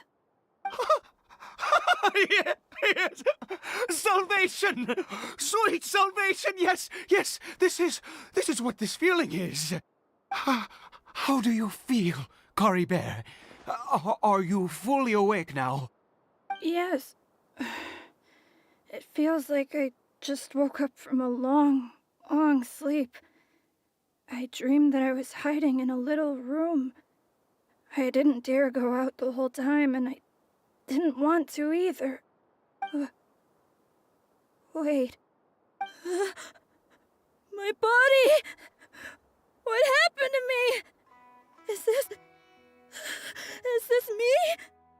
Yes! Salvation! Sweet salvation! Yes, yes! This is what this feeling is. How do you feel, Caribert? Are you fully awake now? Yes. It feels like I just woke up from a long, long sleep. I dreamed that I was hiding in a little room. I didn't dare go out the whole time, and I didn't want to either. Wait. My body! What happened to me? Is this me?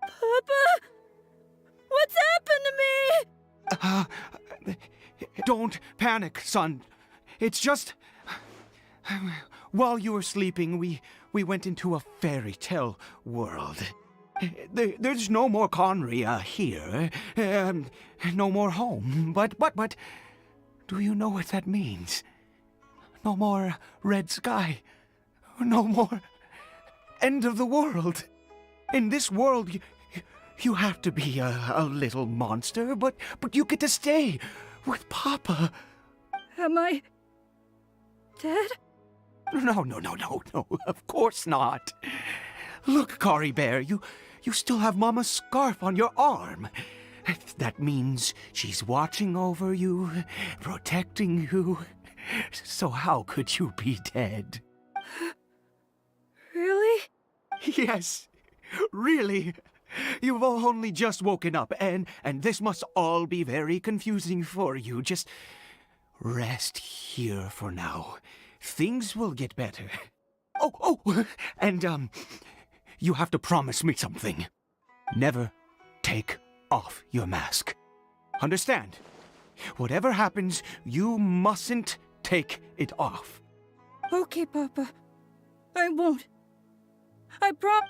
Papa? What's happened to me? Don't panic, son. It's just... While you were sleeping, we went into a fairy tale world. There's no more Conria here. No more home. But, do you know what that means? No more red sky. No more end of the world. In this world, you have to be a little monster, but you get to stay with Papa. Am I dead? No, of course not. Look, Caribert, you still have Mama's scarf on your arm. That means she's watching over you, protecting you. So how could you be dead? Really? Yes, really. You've only just woken up, and this must all be very confusing for you. Just rest here for now. Things will get better. Oh, and, you have to promise me something. Never take off your mask. Understand? Whatever happens, you mustn't take it off. Okay, Papa. I won't. I promise.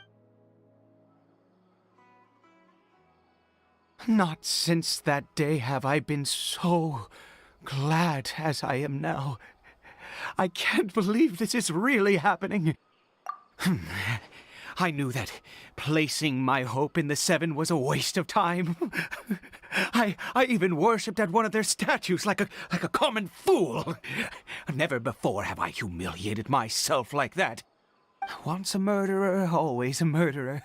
Not since that day have I been so glad as I am now. I can't believe this is really happening. I knew that placing my hope in the Seven was a waste of time. I even worshipped at one of their statues like a common fool. Never before have I humiliated myself like that. Once a murderer, always a murderer.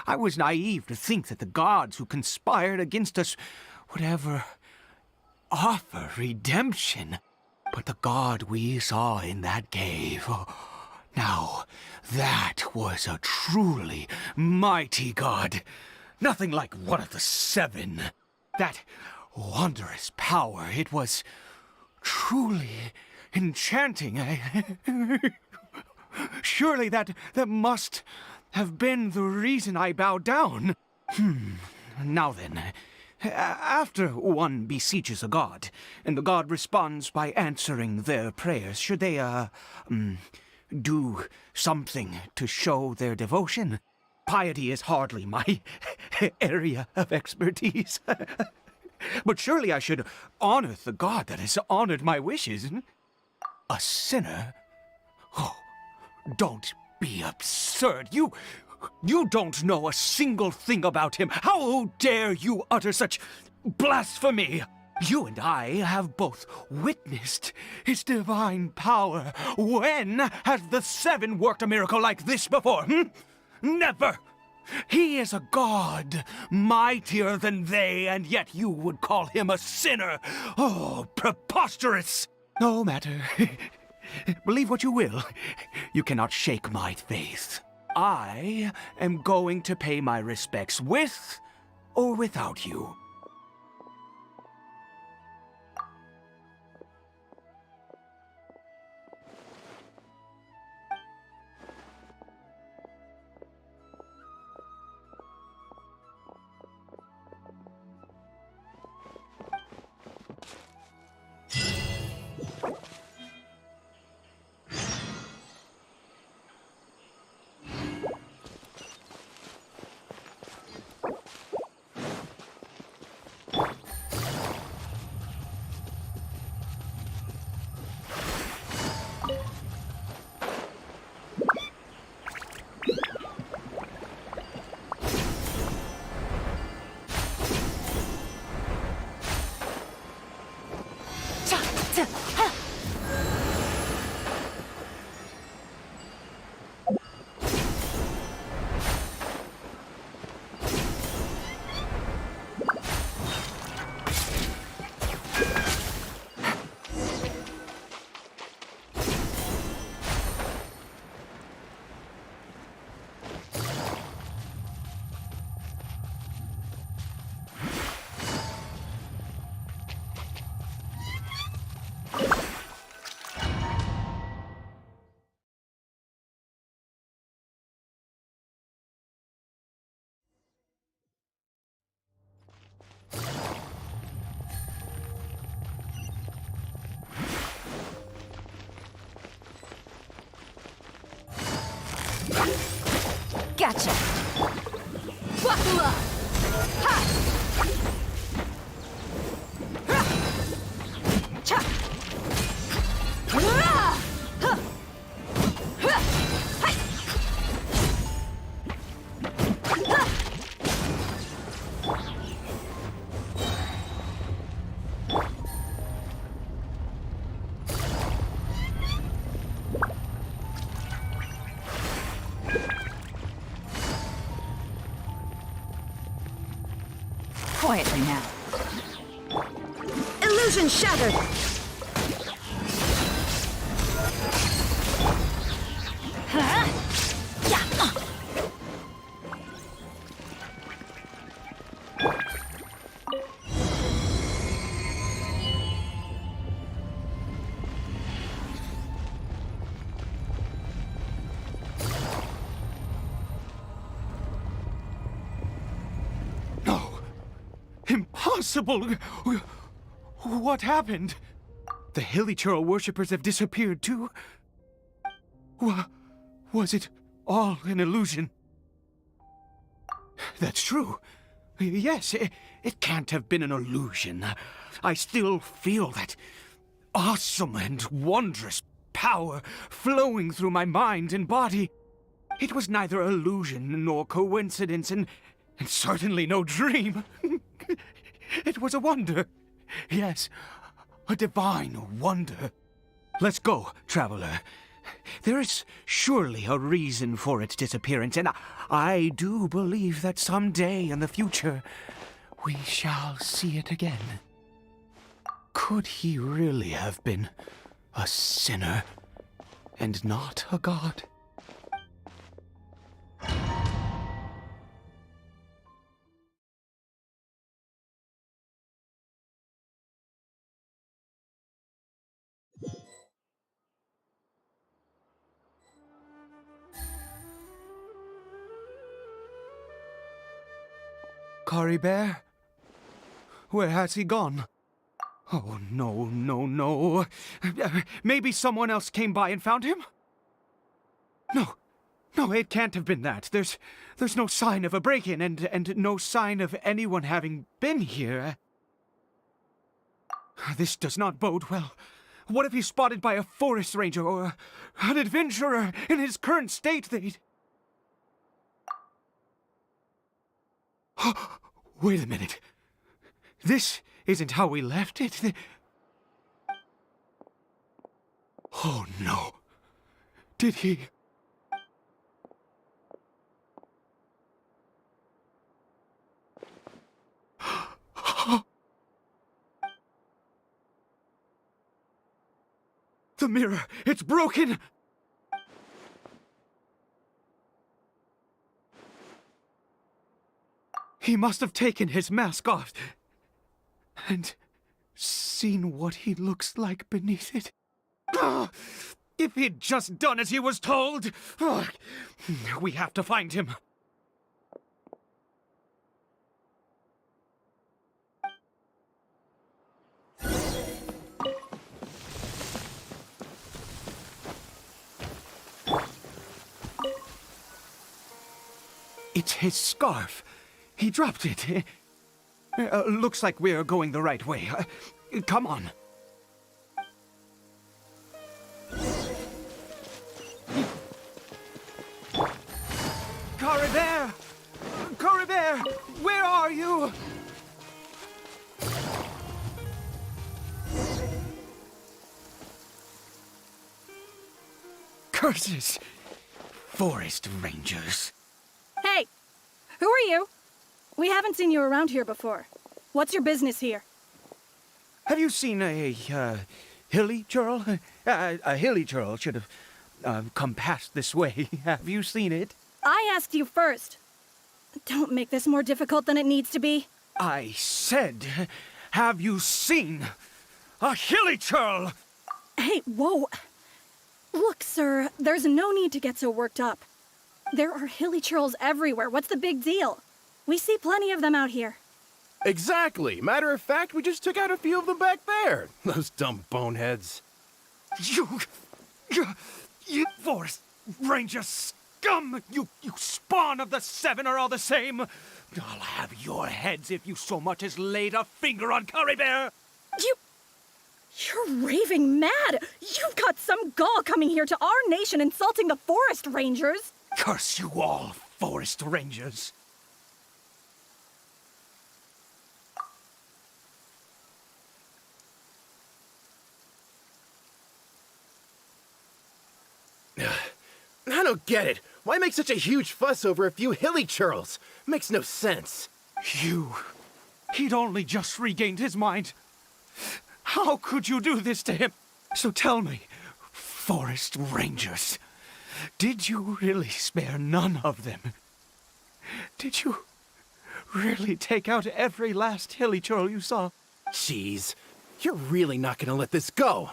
I was naive to think that the gods who conspired against us would ever offer redemption. But the god we saw in that cave, now that was a truly mighty god. Nothing like one of the seven. That wondrous power, it was truly enchanting. Surely that must have been the reason I bowed down. Now then, after one beseeches a god, and the god responds by answering their prayers, should they, do something to show their devotion? Piety is hardly my area of expertise. But surely I should honor the god that has honored my wishes. A sinner? Oh, don't be absurd. You don't know a single thing about him. How dare you utter such blasphemy? You and I have both witnessed his divine power. When has the seven worked a miracle like this before? Never! He is a god, mightier than they, and yet you would call him a sinner. Oh, preposterous! No matter. Believe what you will. You cannot shake my faith. I am going to pay my respects with or without you. Gotcha! Wahua! Ha! Ha! Cha! Hurrah! Huh! Huh! Hi! Ha! Quietly now. Illusion shattered! Huh? Yeah. Impossible! What happened? The Hilichurl worshippers have disappeared too? Was it all an illusion? That's true. Yes, it can't have been an illusion. I still feel that awesome and wondrous power flowing through my mind and body. It was neither illusion nor coincidence, and certainly no dream. It was a wonder. Yes, a divine wonder. Let's go, traveler. There is surely a reason for its disappearance, and I do believe that someday in the future we shall see it again. Could he really have been a sinner and not a god? Caribert? Where has he gone? Oh, no, no, no. Maybe someone else came by and found him? No. No, it can't have been that. There's no sign of a break-in and no sign of anyone having been here. This does not bode well. What if he's spotted by a forest ranger or an adventurer in his current state? Wait a minute. This isn't how we left it. Oh, no. Did he... The mirror! It's broken! He must have taken his mask off and seen what he looks like beneath it. Ah! If he'd just done as he was told! Ah! We have to find him. It's his scarf. He dropped it. Looks like we're going the right way. Come on. Caribert! Caribert! Where are you? Curses! Forest rangers. Hey! Who are you? We haven't seen you around here before. What's your business here? Have you seen a hilly churl? A hilly churl should have come past this way. Have you seen it? I asked you first. Don't make this more difficult than it needs to be. I said, have you seen a hilly churl? Hey, whoa. Look, sir, there's no need to get so worked up. There are hilly churls everywhere. What's the big deal? We see plenty of them out here. Exactly. Matter of fact, we just took out a few of them back there. Those dumb boneheads. You forest ranger scum! You spawn of the seven are all the same! I'll have your heads if you so much as laid a finger on Caribert! You're raving mad! You've got some gall coming here to our nation insulting the forest rangers! Curse you all, forest rangers! I don't get it. Why make such a huge fuss over a few hilly churls? Makes no sense. He'd only just regained his mind. How could you do this to him? So tell me, forest rangers, did you really spare none of them? Did you really take out every last hilly churl you saw? Jeez, you're really not gonna let this go.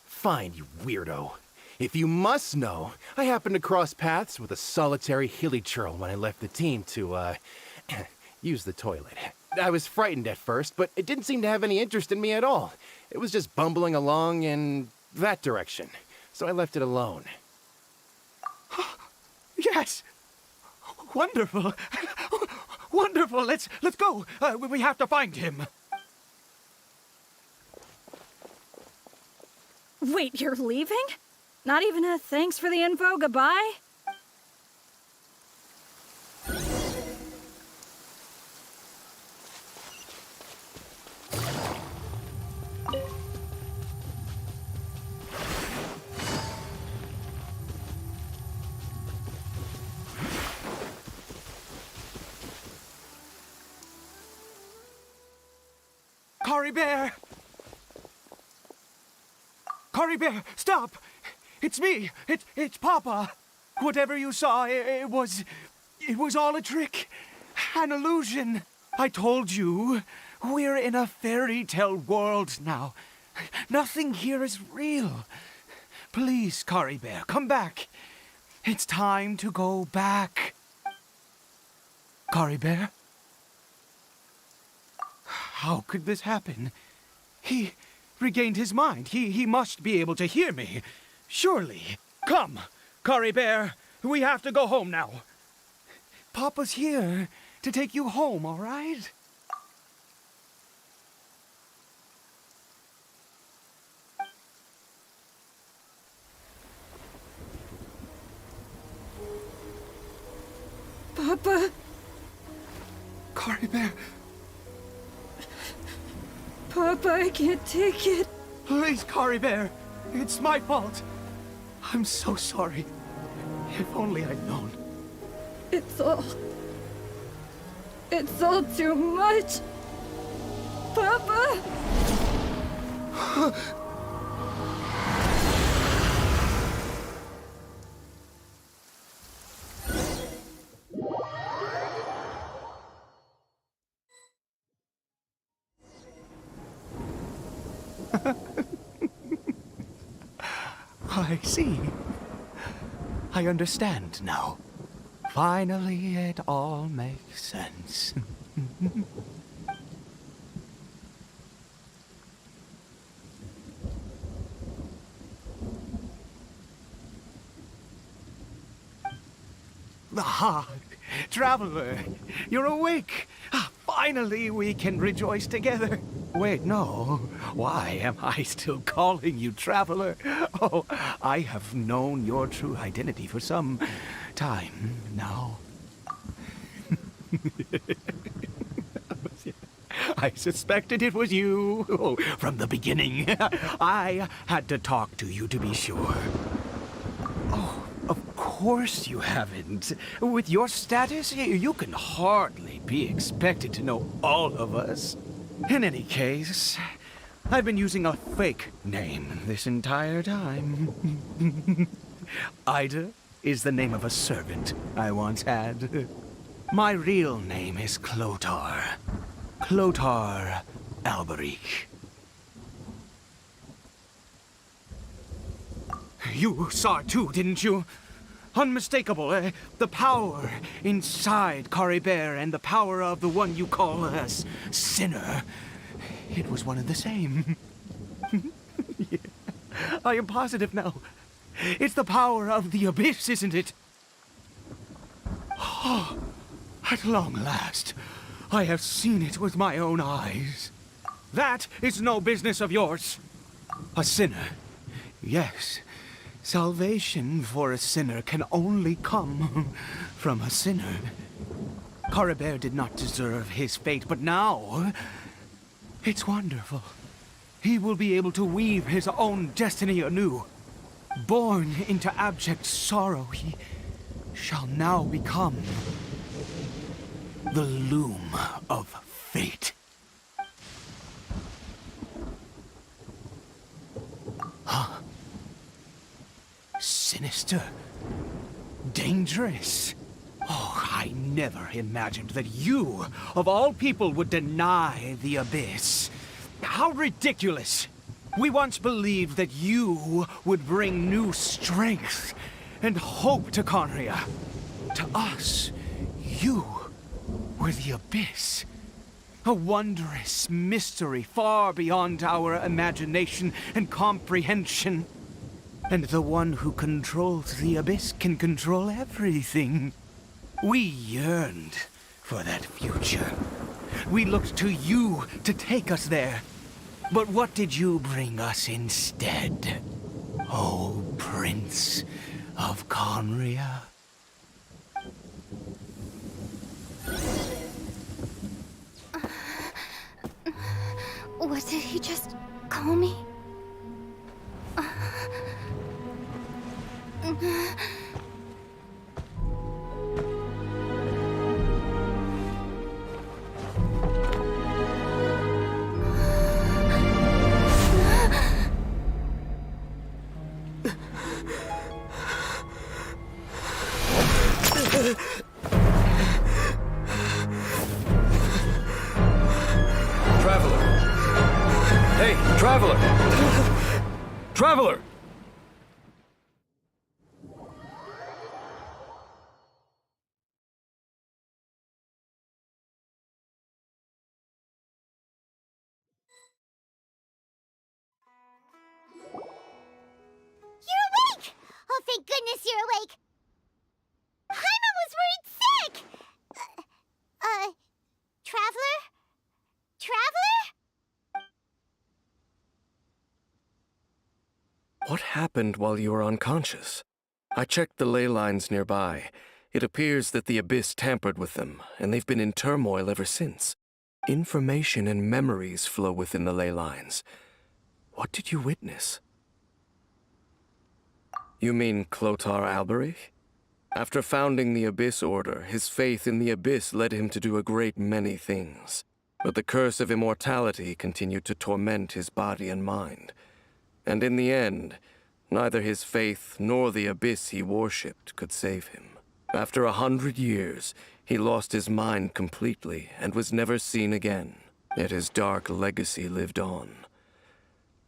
Fine, you weirdo. If you must know, I happened to cross paths with a solitary hilly churl when I left the team to, use the toilet. I was frightened at first, but it didn't seem to have any interest in me at all. It was just bumbling along in that direction, so I left it alone. Yes! Wonderful! Wonderful! Let's go! We have to find him! Wait, you're leaving? Not even a thanks for the info, goodbye? Caribert! Caribert, stop! It's me! It's Papa! Whatever you saw, it was all a trick. An illusion. I told you, we're in a fairy tale world now. Nothing here is real. Please, Caribert, come back. It's time to go back. Caribert? How could this happen? He regained his mind. He must be able to hear me. Surely. Come, Caribert. We have to go home now. Papa's here to take you home, all right? Papa. Caribert, Papa, I can't take it. please, Caribert. It's my fault. I'm so sorry. If only I'd known. It's all too much. Papa! I see. I understand now. Finally, it all makes sense. Ah, traveler, you're awake. Finally, we can rejoice together. Wait, no. Why am I still calling you traveler? Oh, I have known your true identity for some time now. I suspected it was you from the beginning. I had to talk to you to be sure. Oh, of course you haven't. With your status, you can hardly be expected to know all of us. In any case, I've been using a fake name this entire time. Ida is the name of a servant I once had. My real name is Clotar. Clotar Alberic. You saw it too, didn't you? Unmistakable, eh? The power inside Caribert and the power of the one you call a sinner. It was one and the same. Yeah. I am positive now. It's the power of the abyss, isn't it? Oh, at long last, I have seen it with my own eyes. That is no business of yours. A sinner. Yes. Salvation for a sinner can only come from a sinner. Caribert did not deserve his fate, but now it's wonderful. He will be able to weave his own destiny anew. Born into abject sorrow, he shall now become the loom of fate. Huh? Sinister. Dangerous. Oh, I never imagined that you, of all people, would deny the abyss. How ridiculous! We once believed that you would bring new strength and hope to Conria. To us, you were the abyss. A wondrous mystery far beyond our imagination and comprehension. And the one who controls the abyss can control everything. We yearned for that future. We looked to you to take us there. But what did you bring us instead? Oh, Prince of Conria. What did he just call me? Traveler! Hey, Traveler! Traveler! goodness you're awake! Paimon was worried sick! Traveler? Traveler? What happened while you were unconscious? I checked the ley lines nearby. It appears that the Abyss tampered with them, and they've been in turmoil ever since. Information and memories flow within the ley lines. What did you witness? You mean Clothar Alberich? After founding the Abyss Order, his faith in the Abyss led him to do a great many things. But the curse of immortality continued to torment his body and mind. And in the end, neither his faith nor the Abyss he worshipped could save him. After 100 years, he lost his mind completely and was never seen again. Yet his dark legacy lived on.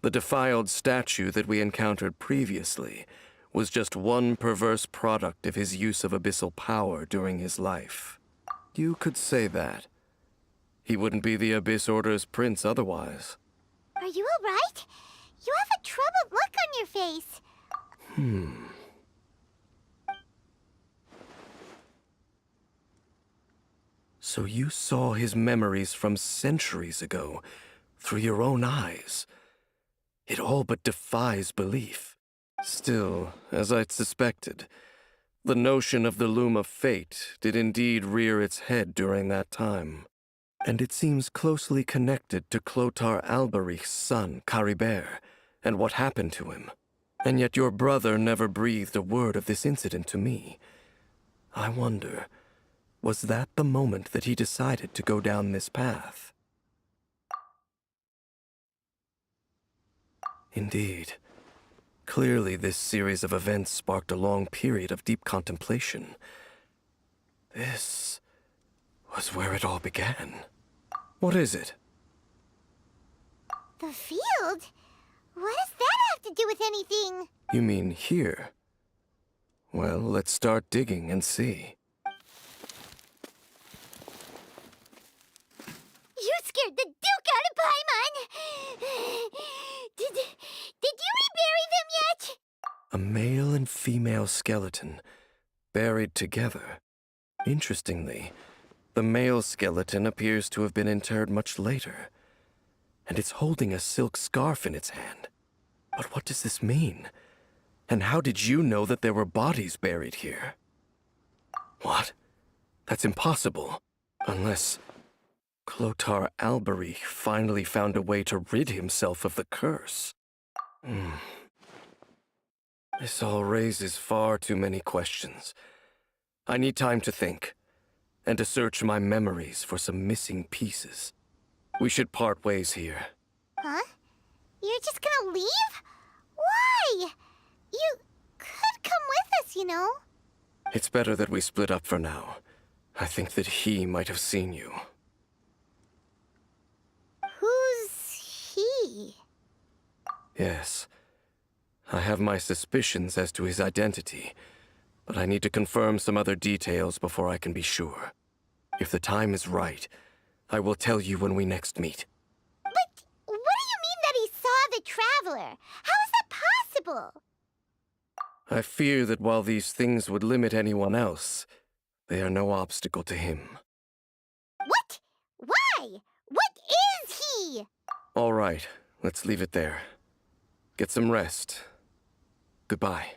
The defiled statue that we encountered previously was just one perverse product of his use of abyssal power during his life. You could say that. He wouldn't be the Abyss Order's prince otherwise. Are you alright? You have a troubled look on your face. So you saw his memories from centuries ago through your own eyes. It all but defies belief. Still, as I'd suspected, the notion of the Loom of Fate did indeed rear its head during that time. And it seems closely connected to Clothar Alberich's son, Caribert, and what happened to him. And yet your brother never breathed a word of this incident to me. I wonder, was that the moment that he decided to go down this path? Indeed. Clearly, this series of events sparked a long period of deep contemplation. This was where it all began. What is it? The field? What does that have to do with anything? You mean here? Well, let's start digging and see. You scared the Duke out of Paimon! Did you rebury them yet? A male and female skeleton, buried together. Interestingly, the male skeleton appears to have been interred much later, and it's holding a silk scarf in its hand. But what does this mean? And how did you know that there were bodies buried here? What? That's impossible. Unless Clothar Alberich finally found a way to rid himself of the curse. This all raises far too many questions. I need time to think, and to search my memories for some missing pieces. We should part ways here. Huh? You're just gonna leave? Why? You could come with us, you know. It's better that we split up for now. I think that he might have seen you. Who's he? Yes. I have my suspicions as to his identity, but I need to confirm some other details before I can be sure. If the time is right, I will tell you when we next meet. But what do you mean that he saw the Traveler? How is that possible? I fear that while these things would limit anyone else, they are no obstacle to him. What? Why? What is he? All right, let's leave it there. Get some rest. Goodbye.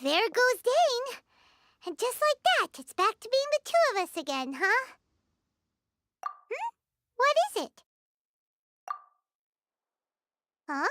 There goes Dane. And just like that, it's back to being the two of us again, huh? What is it? Huh?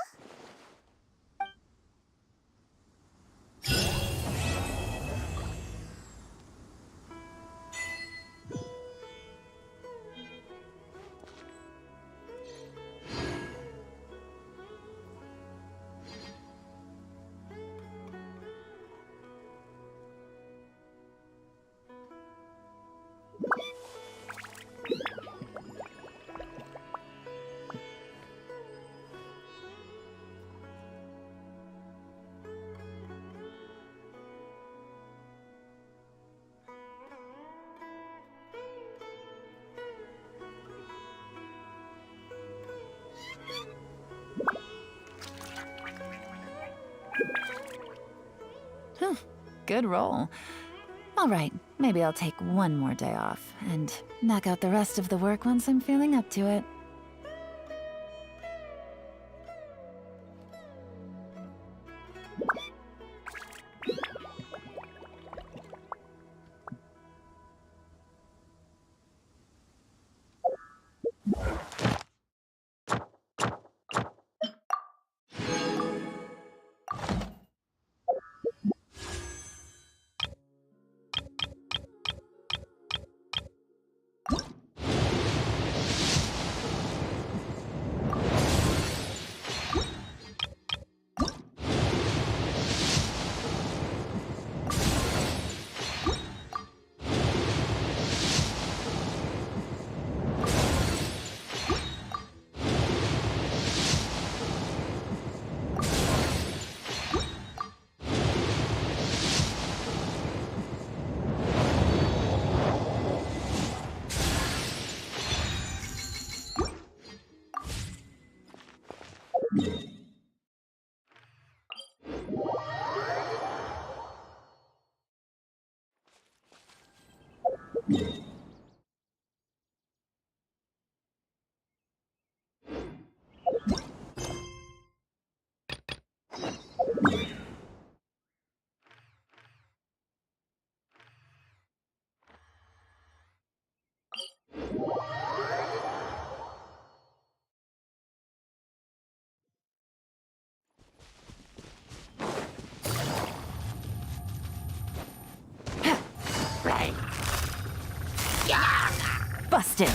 Good roll. All right, maybe I'll take one more day off and knock out the rest of the work once I'm feeling up to it. Busted!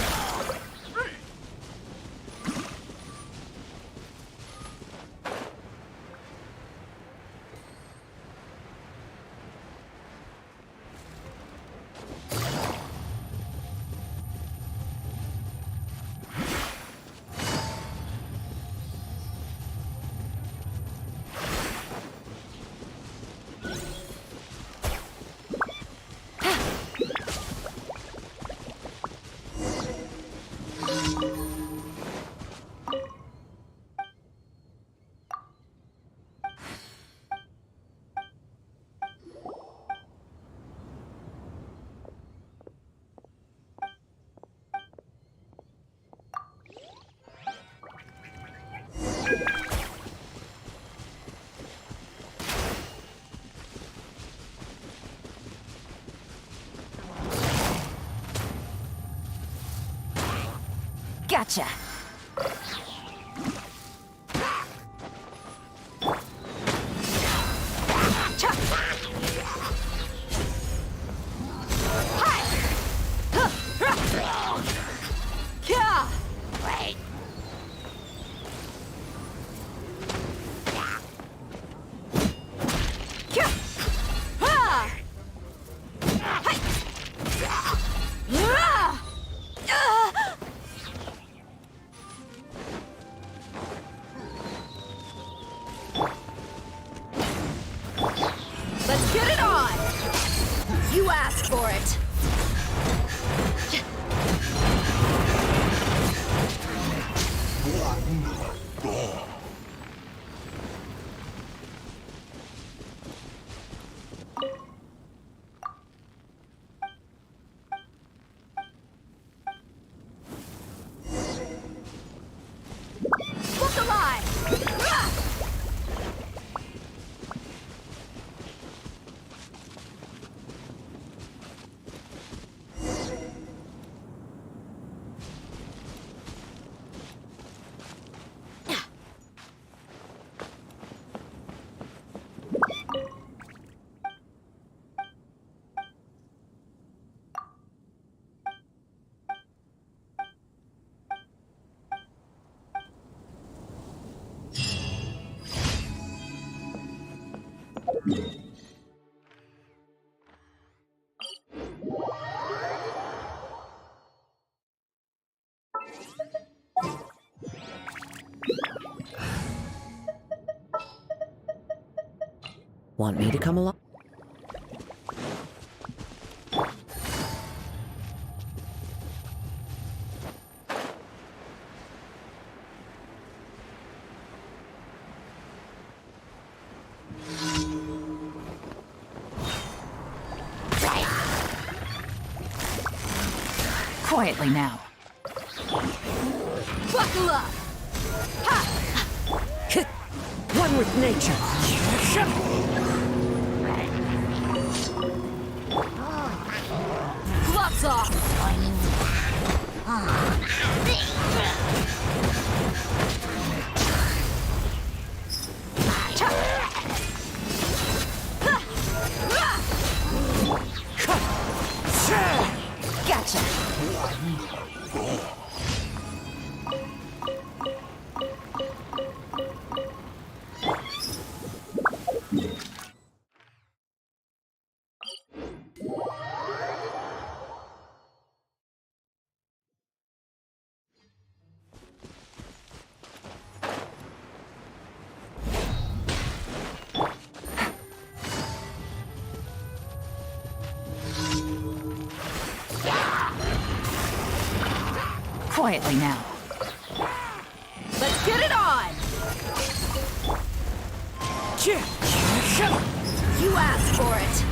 Gotcha! Let's get it on! You asked for it! Look alive! Want me to come along? Quietly now. Buckle up! One with nature. Gloves off! Gotcha! Quietly now. Let's get it on! You asked for it.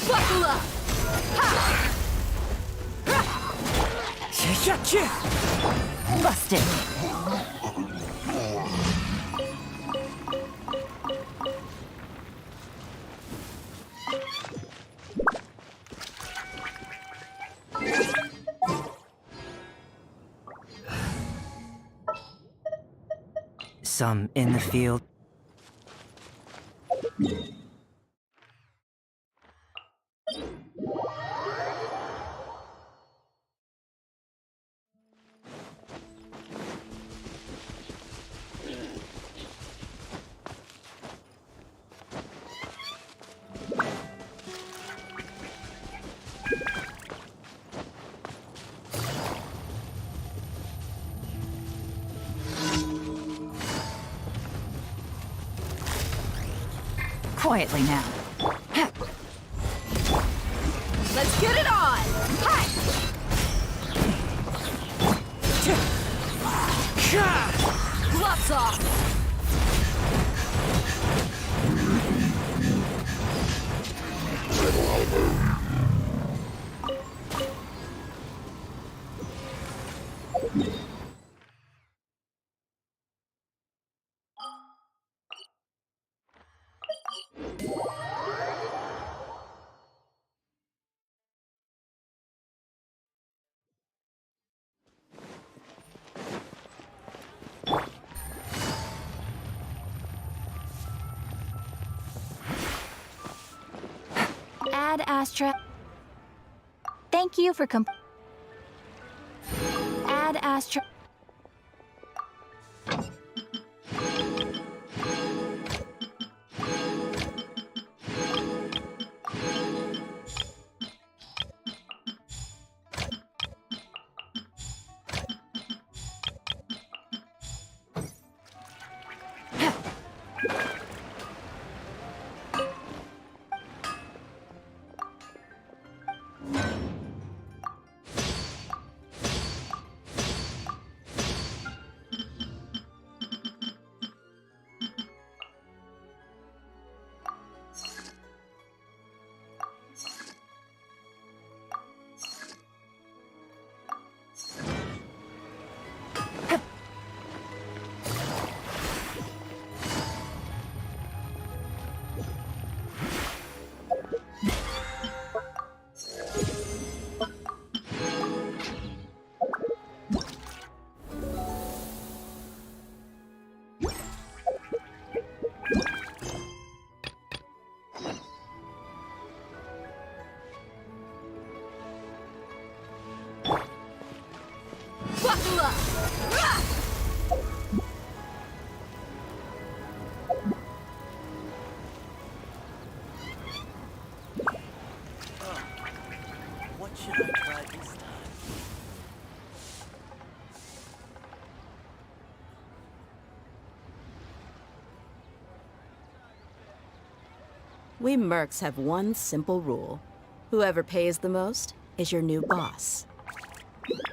Buckle up! Busted. Some in the field. Quietly now. Let's get it on! Gloves off! Ad Astra. Thank you for Ad Astra. Buckle up! What should I try this time? We mercs have one simple rule. Whoever pays the most is your new boss.